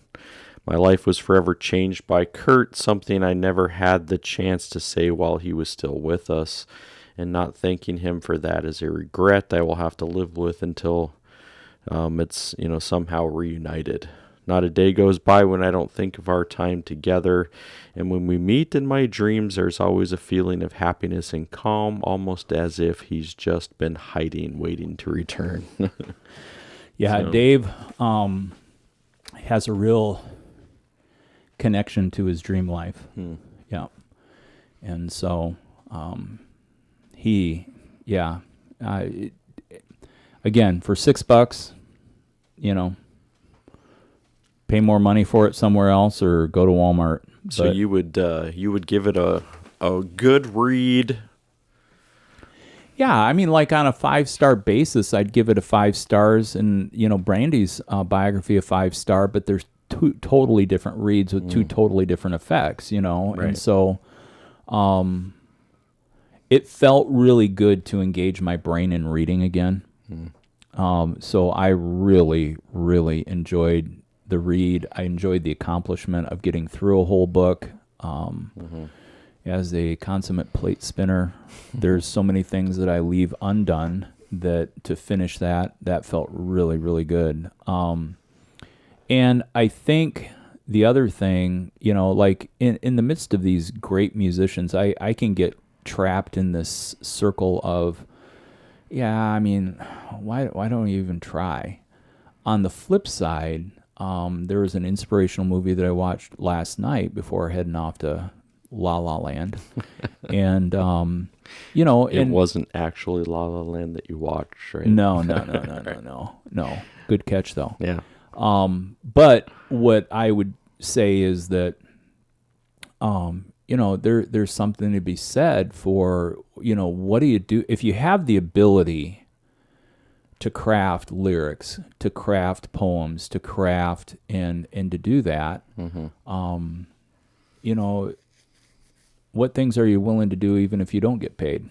My life was forever changed by Kurt, something I never had the chance to say while he was still with us, and not thanking him for that is a regret I will have to live with until it's, somehow reunited. Not a day goes by when I don't think of our time together, and when we meet in my dreams, there's always a feeling of happiness and calm, almost as if he's just been hiding, waiting to return. Yeah, so. Dave has a real connection to his dream life. Yeah. And so again, for $6, pay more money for it somewhere else or go to Walmart. So you would give it a good read. Yeah, I mean, like on a 5-star basis, I'd give it a 5 stars, and Brandy's biography a 5-star, but there's 2 totally different reads with 2 totally different effects, Right. And so it felt really good to engage my brain in reading again. So I really, really enjoyed the read. I enjoyed the accomplishment of getting through a whole book. As a consummate plate spinner, there's so many things that I leave undone that to finish that felt really, really good. And I think the other thing, like in the midst of these great musicians, I can get trapped in this circle of, why don't you even try? On the flip side, there was an inspirational movie that I watched last night before heading off to La La Land. And, it wasn't actually La La Land that you watched, right? No. Good catch, though. Yeah. But what I would say is that, there's something to be said for, what do you do if you have the ability to craft lyrics, to craft poems, to craft and to do that, what things are you willing to do even if you don't get paid?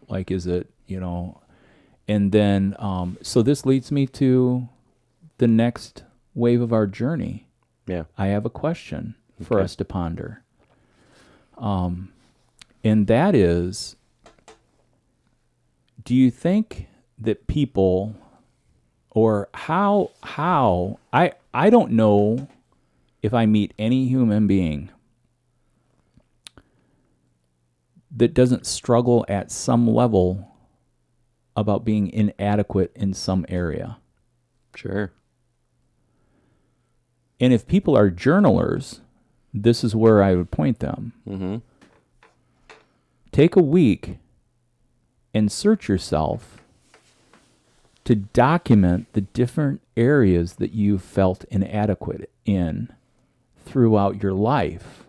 Like, is it, and then, so this leads me to the next wave of our journey. Yeah. I have a question for us to ponder. And that is, do you think that people, or how I don't know if I meet any human being that doesn't struggle at some level about being inadequate in some area. Sure. And if people are journalers, this is where I would point them. Take a week and search yourself to document the different areas that you felt inadequate in throughout your life.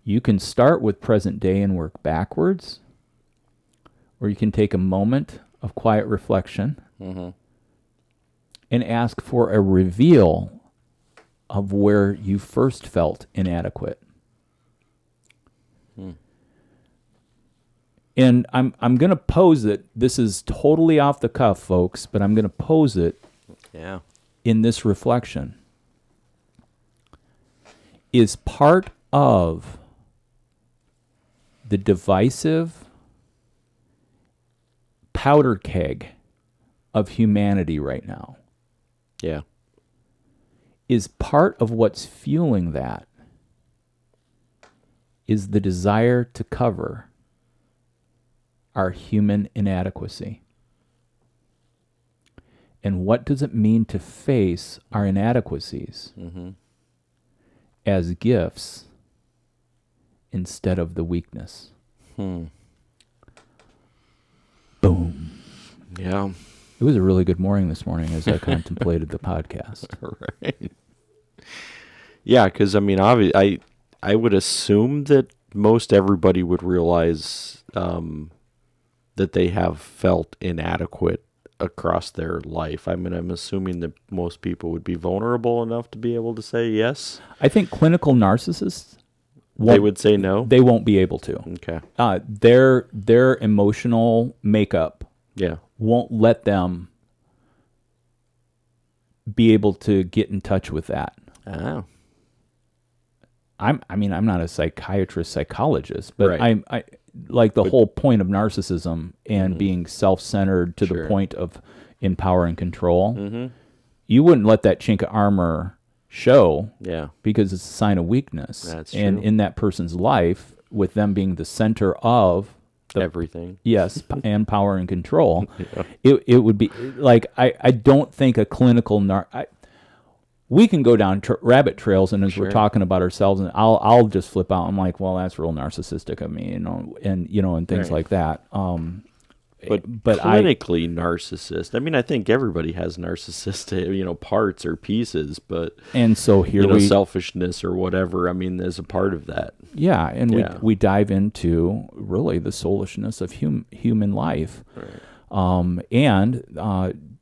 You can start with present day and work backwards, or you can take a moment of quiet reflection and ask for a reveal of where you first felt inadequate. And I'm going to pose it. This is totally off the cuff, folks, but I'm going to pose it in this reflection. Is part of the divisive powder keg of humanity right now. Yeah. Is part of what's fueling that is the desire to cover our human inadequacy. And what does it mean to face our inadequacies as gifts instead of the weakness. Hmm. Boom. Yeah. It was a really good morning this morning as I contemplated the podcast. Right. Yeah, because I mean, I would assume that most everybody would realize that they have felt inadequate across their life. I mean, I'm assuming that most people would be vulnerable enough to be able to say yes. I think clinical narcissists, They would say no. they won't be able to. Okay. Their emotional makeup Yeah. won't let them be able to get in touch with that. Oh. I'm not a psychologist, but Right. I like the whole point of narcissism and being self-centered to the Sure. point of in power and control. You wouldn't let that chink of armor show Yeah. because it's a sign of weakness. That's and true. in that person's life, with them being the center of Everything. yes, and power and control, it would be like I don't think a clinical we can go down rabbit trails, and as we're talking about ourselves, and I'll just flip out. I'm like, well, that's real narcissistic of me, and things like that. But clinically narcissist. I mean, I think everybody has narcissistic, parts or pieces, but and so here selfishness or whatever. I mean, there's a part of that. Yeah, and we dive into really the soulishness of human life, and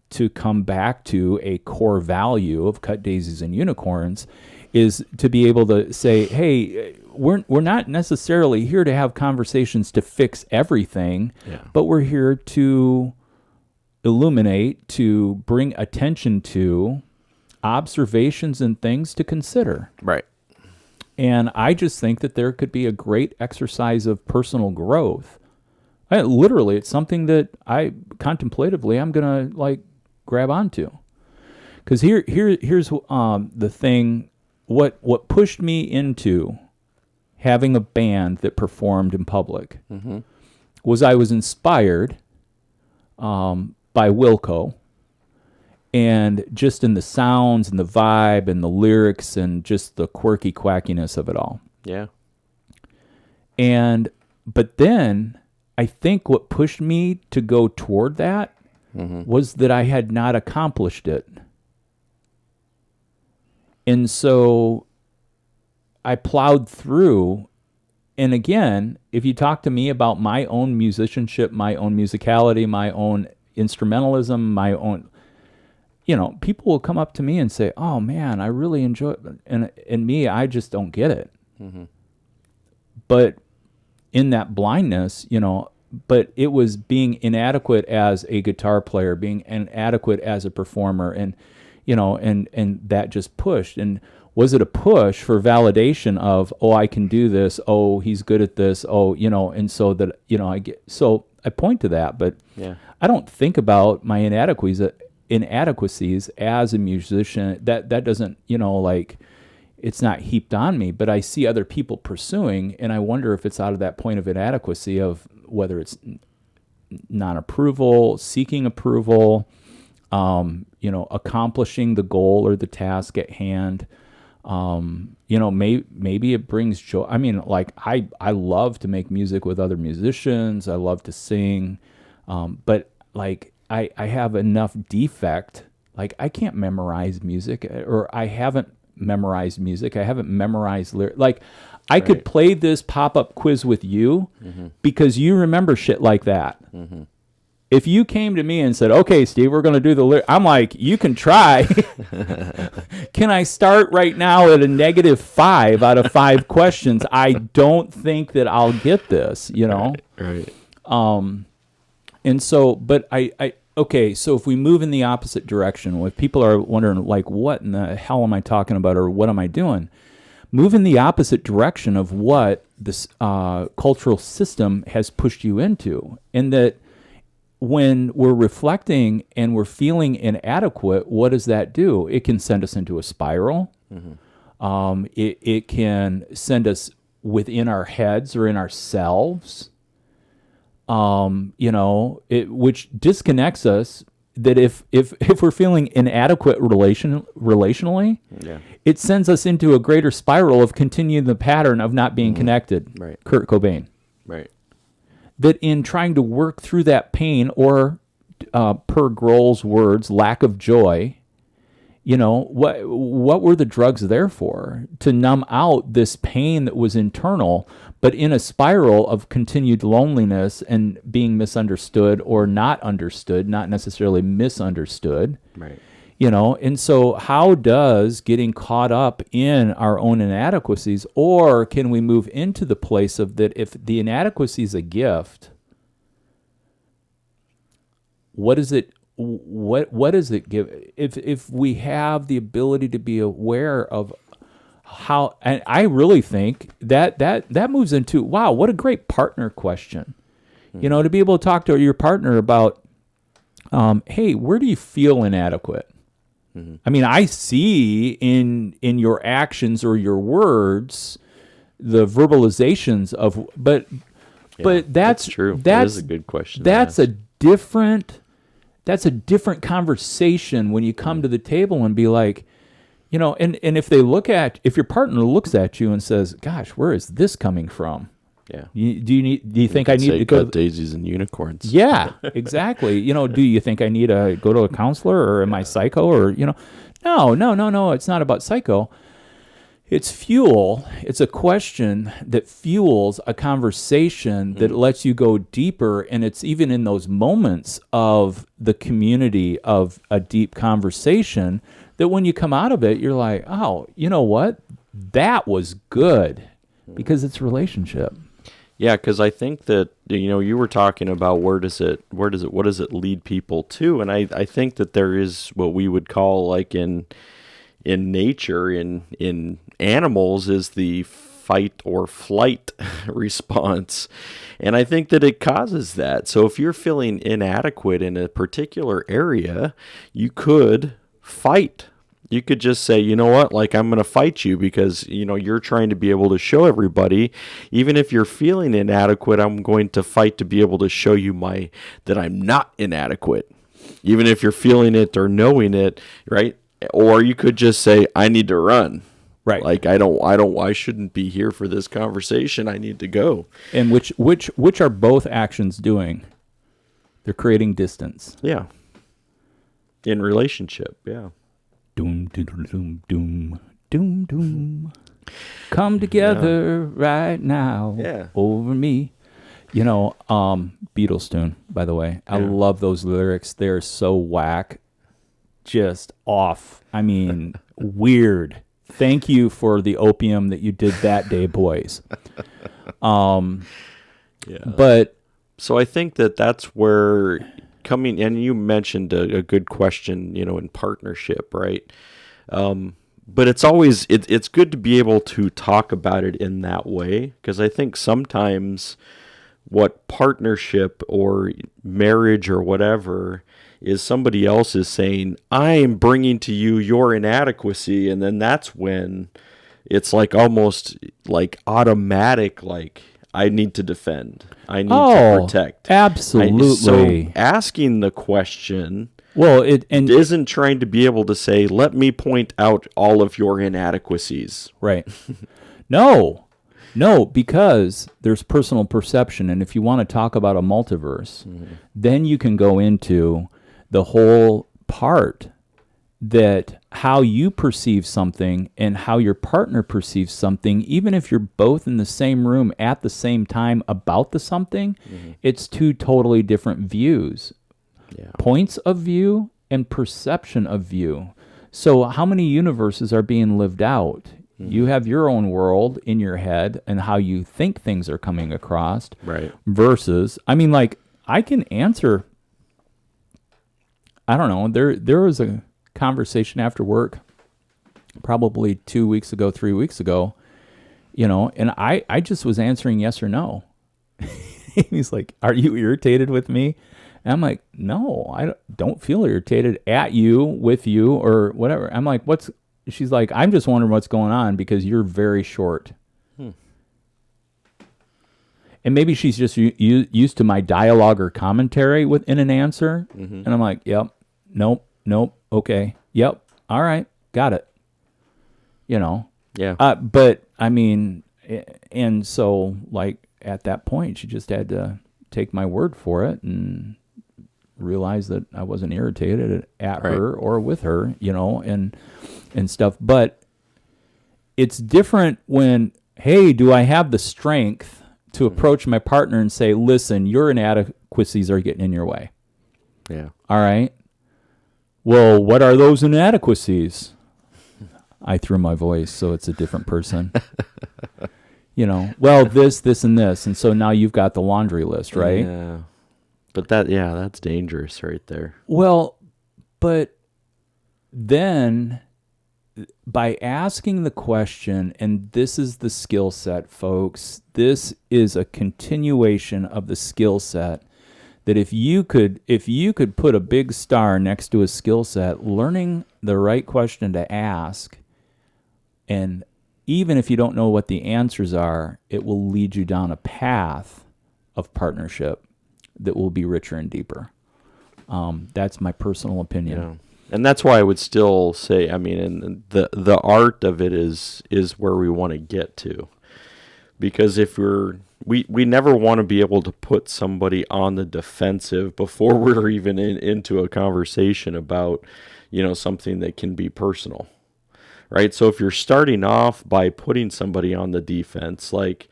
to come back to a core value of cut daisies and unicorns is to be able to say, hey, we're not necessarily here to have conversations to fix everything, but we're here to illuminate, to bring attention to observations and things to consider. Right. And I just think that there could be a great exercise of personal growth. Literally, it's something that contemplatively I'm going to grab onto. Because here's the thing. What pushed me into having a band that performed in public was I was inspired by Wilco, and just in the sounds and the vibe and the lyrics and just the quirky quackiness of it all. Yeah. But then I think what pushed me to go toward that was that I had not accomplished it. And so I plowed through. And again, if you talk to me about my own musicianship, my own musicality, my own instrumentalism, my own, people will come up to me and say, oh man, I really enjoy it. And me, I just don't get it. But in that blindness, but it was being inadequate as a guitar player, being inadequate as a performer, and and that just pushed. And was it a push for validation of, oh, I can do this, oh, he's good at this, oh, and so that I point to that, but I don't think about my inadequacies as a musician. That doesn't it's not heaped on me, but I see other people pursuing, and I wonder if it's out of that point of inadequacy of whether it's non-approval, seeking approval, accomplishing the goal or the task at hand. Maybe it brings joy. I mean, I love to make music with other musicians. I love to sing. But I have enough defect. I can't memorize music, or I haven't memorized music. I haven't memorized lyrics. I could play this pop-up quiz with you because you remember shit like that. If you came to me and said, okay, Steve, we're going to do the lyrics, I'm like, you can try. Can I start right now at a -5 out of 5 questions? I don't think that I'll get this, Right. And so, but okay, so if we move in the opposite direction, if people are wondering, what in the hell am I talking about, or what am I doing? Move in the opposite direction of what this cultural system has pushed you into. And that when we're reflecting and we're feeling inadequate, what does that do? It can send us into a spiral. It can send us within our heads or in ourselves. Which disconnects us that if we're feeling inadequate relationally, Yeah. it sends us into a greater spiral of continuing the pattern of not being connected. Right. Kurt Cobain. Right. That in trying to work through that pain, or per Grohl's words, lack of joy, what were the drugs there for? To numb out this pain that was internal, but in a spiral of continued loneliness and being misunderstood or not understood, not necessarily misunderstood. Right. And so how does getting caught up in our own inadequacies, or can we move into the place of that if the inadequacy is a gift, what does it give? If we have the ability to be aware of how, and I really think that moves into, wow, what a great partner question. To be able to talk to your partner about, hey, where do you feel inadequate? I mean, I see in your actions or your words the verbalizations of, but that's true. That is a good question. That's a different conversation when you come to the table and be like, and if your partner looks at you and says, "Gosh, where is this coming from?" Yeah. Do you think I need to go cut daisies and unicorns? Yeah, exactly. Do you think I need to go to a counselor, or am I psycho, or No. It's not about psycho. It's fuel. It's a question that fuels a conversation that lets you go deeper, and it's even in those moments of the community of a deep conversation that when you come out of it, you're like, oh, you know what? That was good, because it's relationship. Yeah, because I think that you were talking about what does it lead people to, and I think that there is what we would call, like in nature, in animals, is the fight or flight response, and I think that it causes that. So if you're feeling inadequate in a particular area, you could fight. You could just say, you know what, like, I'm going to fight you because, you're trying to be able to show everybody, even if you're feeling inadequate, I'm going to fight to be able to show you that I'm not inadequate, even if you're feeling it or knowing it, right? Or you could just say, I need to run. Right. Like, I shouldn't be here for this conversation. I need to go. And which are both actions doing? They're creating distance. Yeah. In relationship. Yeah. Doom, doom, doom, doom, doom, doom. Come together right now over me. Beatles tune, by the way. I love those lyrics. They're so whack, just off. I mean, weird. Thank you for the opium that you did that day, boys. But so I think that's where and you mentioned a good question, in partnership, right? But it's always, it's good to be able to talk about it in that way, because I think sometimes what partnership or marriage or whatever is, somebody else is saying, I'm bringing to you your inadequacy, and then that's when it's like almost like automatic, like, I need to defend. I need to protect. Absolutely. So asking the question, and isn't trying to be able to say, let me point out all of your inadequacies. Right. No, because there's personal perception. And if you want to talk about a multiverse, then you can go into the whole part that how you perceive something and how your partner perceives something, even if you're both in the same room at the same time about the something, it's two totally different views, points of view and perception of view. So how many universes are being lived out? You have your own world in your head and how you think things are coming across, right? Versus, I mean, like, I can answer, I don't know, there was a conversation after work probably 3 weeks ago, and I just was answering yes or no. He's like, are you irritated with me? And I'm like, no, I don't feel irritated at you, with you, or whatever. I'm like, she's like, I'm just wondering what's going on because you're very short. And maybe she's just used to my dialogue or commentary within an answer. And I'm like, yep. nope, okay, yep, all right, got it. Yeah. But I mean, and so like at that point, she just had to take my word for it and realize that I wasn't irritated at Right. her or with her, and stuff. But it's different when, hey, do I have the strength to approach my partner and say, listen, your inadequacies are getting in your way. Yeah. All right. Well, what are those inadequacies? I threw my voice, so it's a different person. Well, this, and this. And so now you've got the laundry list, right? Yeah. But that's dangerous right there. Well, but then by asking the question, and this is the skill set, folks, this is a continuation of the skill set that if you could put a big star next to a skill set, learning the right question to ask, and even if you don't know what the answers are, it will lead you down a path of partnership that will be richer and deeper. That's my personal opinion. Yeah. And that's why I would still say, I mean, and the art of it is where we want to get to. Because if we never want to be able to put somebody on the defensive before we're even into a conversation about, something that can be personal. Right? So if you're starting off by putting somebody on the defense, like,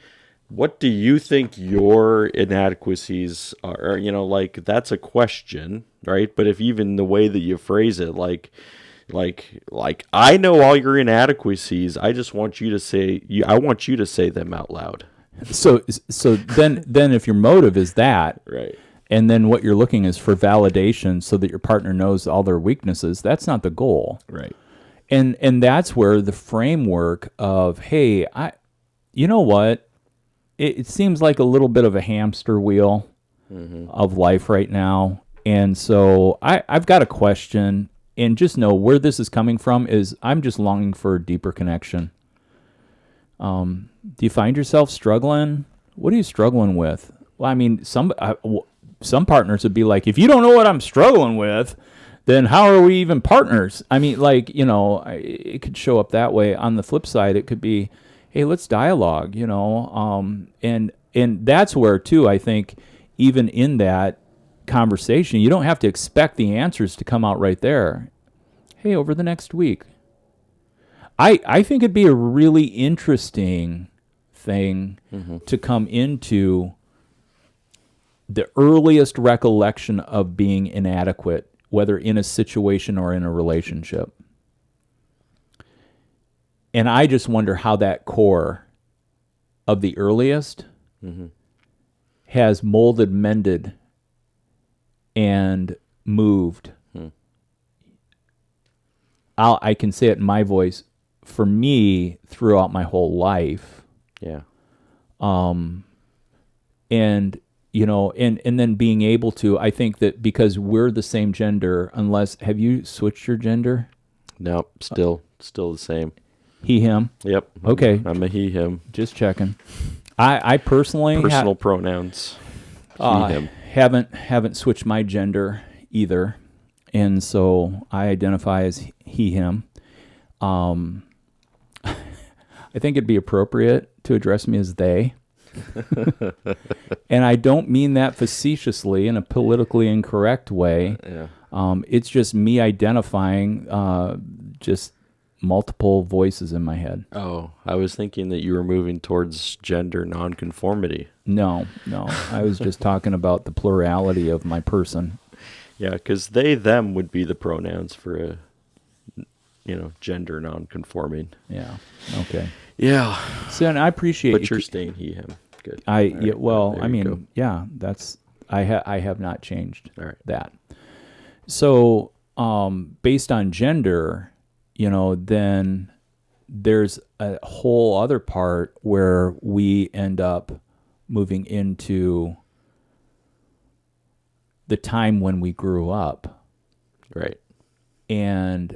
what do you think your inadequacies are? Like, that's a question, right? But if even the way that you phrase it, like I know all your inadequacies, I just want you to say, I want you to say them out loud. So then if your motive is that, right, and then what you're looking is for validation so that your partner knows all their weaknesses, that's not the goal. right. And that's where the framework of, hey, you know what? It seems like a little bit of a hamster wheel of life right now. And so I've got a question, and just know where this is coming from is I'm just longing for a deeper connection. Do you find yourself struggling? What are you struggling with? Well, I mean, some partners would be like, if you don't know what I'm struggling with, then how are we even partners? I mean, like, it could show up that way. On the flip side, it could be, hey, let's dialogue, and that's where, too, I think, even in that conversation, you don't have to expect the answers to come out right there. Hey, over the next week. I think it'd be a really interesting thing to come into the earliest recollection of being inadequate, whether in a situation or in a relationship. And I just wonder how that core of the earliest has molded, mended, and moved. I can say it in my voice, for me, throughout my whole life. Yeah. And then being able to, I think that because we're the same gender, have you switched your gender? Nope, still the same. He, him? Yep. Okay. I'm a he, him. Just checking. I personally personal pronouns. He, him. Haven't switched my gender either, and so I identify as he, him. I think it'd be appropriate to address me as they. And I don't mean that facetiously in a politically incorrect way. Yeah. It's just me identifying just multiple voices in my head. Oh, I was thinking that you were moving towards gender nonconformity. No. I was just talking about the plurality of my person. Yeah, because they, them would be the pronouns for a, gender nonconforming. Yeah. Okay. Yeah. So, and I appreciate. But you're staying he, him. Good. That's I have not changed All right. that. So, based on gender, then there's a whole other part where we end up moving into the time when we grew up. Right. And,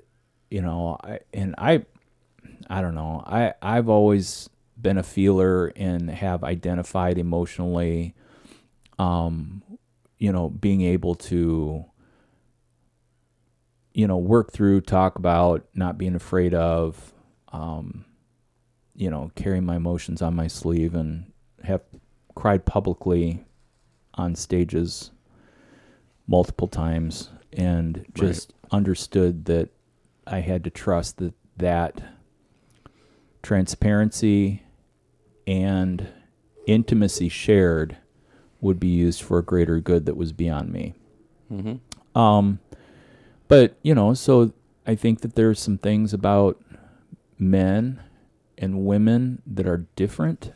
I don't know. I've always been a feeler and have identified emotionally, being able to work through, talk about, not being afraid of, carrying my emotions on my sleeve, and have cried publicly on stages multiple times, and just understood that I had to trust that transparency and intimacy shared would be used for a greater good that was beyond me. Mm-hmm. But, so I think that there's some things about men and women that are different.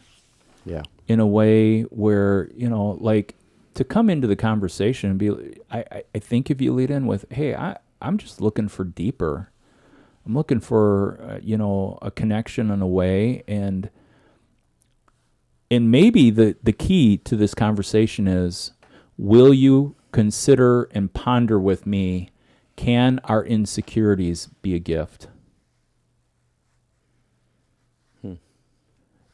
Yeah. In a way where, like, to come into the conversation and be, I think if you lead in with, hey, I'm just looking for deeper. I'm looking for, a connection in a way. And maybe the key to this conversation is, will you consider and ponder with me, can our insecurities be a gift?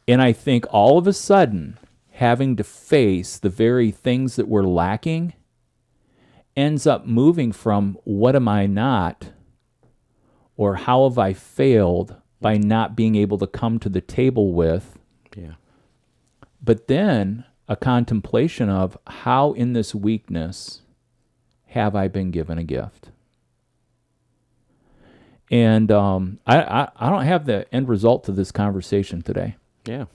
And I think all of a sudden, having to face the very things that we're lacking ends up moving from what am I not, or how have I failed by not being able to come to the table with, but then a contemplation of how in this weakness have I been given a gift. And I don't have the end result to this conversation today. Yeah.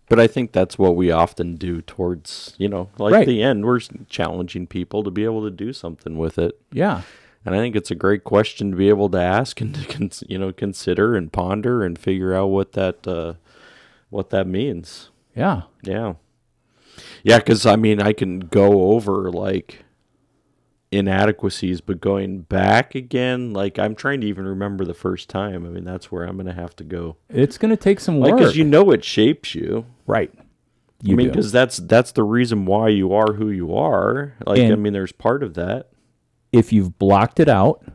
But I think that's what we often do towards, the end. We're challenging people to be able to do something with it. Yeah. And I think it's a great question to be able to ask and to consider and ponder and figure out what that means. Yeah. Yeah. Yeah, because, I can go over, inadequacies, but going back again, I'm trying to even remember the first time. That's where I'm going to have to go. It's going to take some work. Because it shapes you. Right. Because that's the reason why you are who you are. There's part of that. If you've blocked it out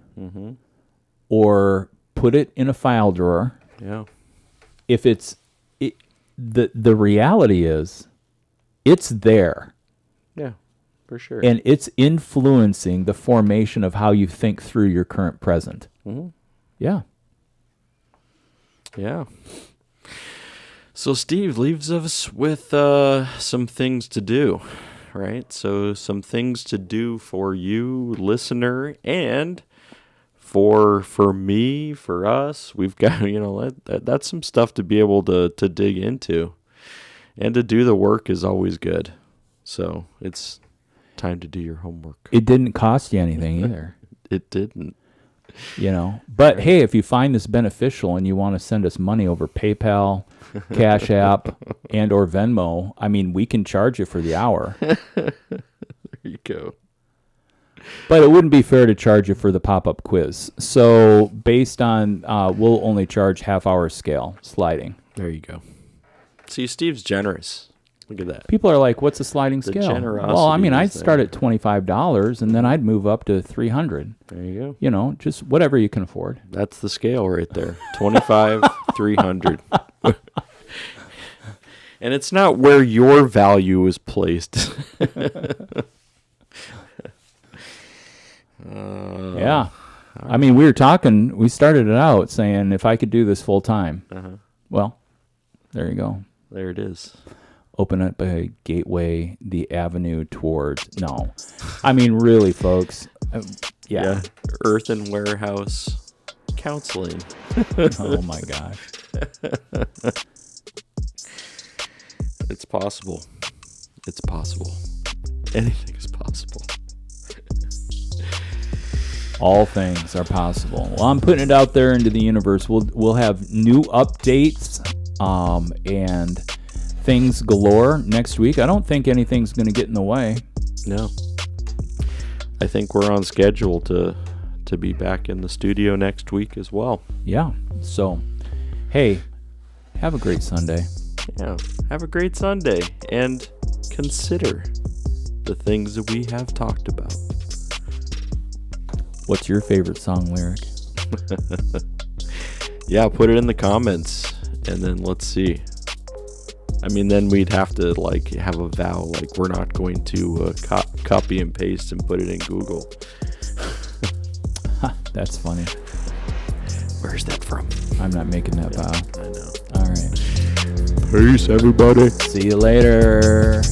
or put it in a file drawer, if the reality is it's there. Yeah, for sure. And it's influencing the formation of how you think through your current present. Mm-hmm. Yeah. Yeah. So Steve leaves us with some things to do, right? So some things to do for you, listener, and for me, for us. We've got, that's some stuff to be able to dig into. And to do the work is always good. So it's time to do your homework. It didn't cost you anything either. It didn't. But hey, if you find this beneficial and you want to send us money over PayPal, Cash App, and or Venmo, we can charge you for the hour. There you go. But it wouldn't be fair to charge you for the pop-up quiz. So based on, we'll only charge half-hour scale, sliding. There you go. See, Steve's generous. Look at that. People are like, what's a sliding scale? Generosity. Well, I'd start at $25, and then I'd move up to $300. There you go. Just whatever you can afford. That's the scale right there. 25, 300. And it's not where your value is placed. Yeah. We were talking, we started it out saying if I could do this full time. Well, there you go. There it is. Open up a gateway, the avenue towards, no. Really, folks. Yeah. Earth and warehouse counseling. Oh, my gosh. It's possible. It's possible. Anything is possible. All things are possible. Well, I'm putting it out there into the universe. We'll have new updates and things galore next week. I don't think anything's going to get in the way. No. I think we're on schedule to be back in the studio next week as well. Yeah. So, hey, have a great Sunday. Yeah. Have a great Sunday and consider the things that we have talked about. What's your favorite song lyric? Yeah, put it in the comments and then let's see. Then we'd have to have a vow we're not going to copy and paste and put it in Google. That's funny. Where's that from? I'm not making that vow. I know. All right. Peace, everybody. See you later.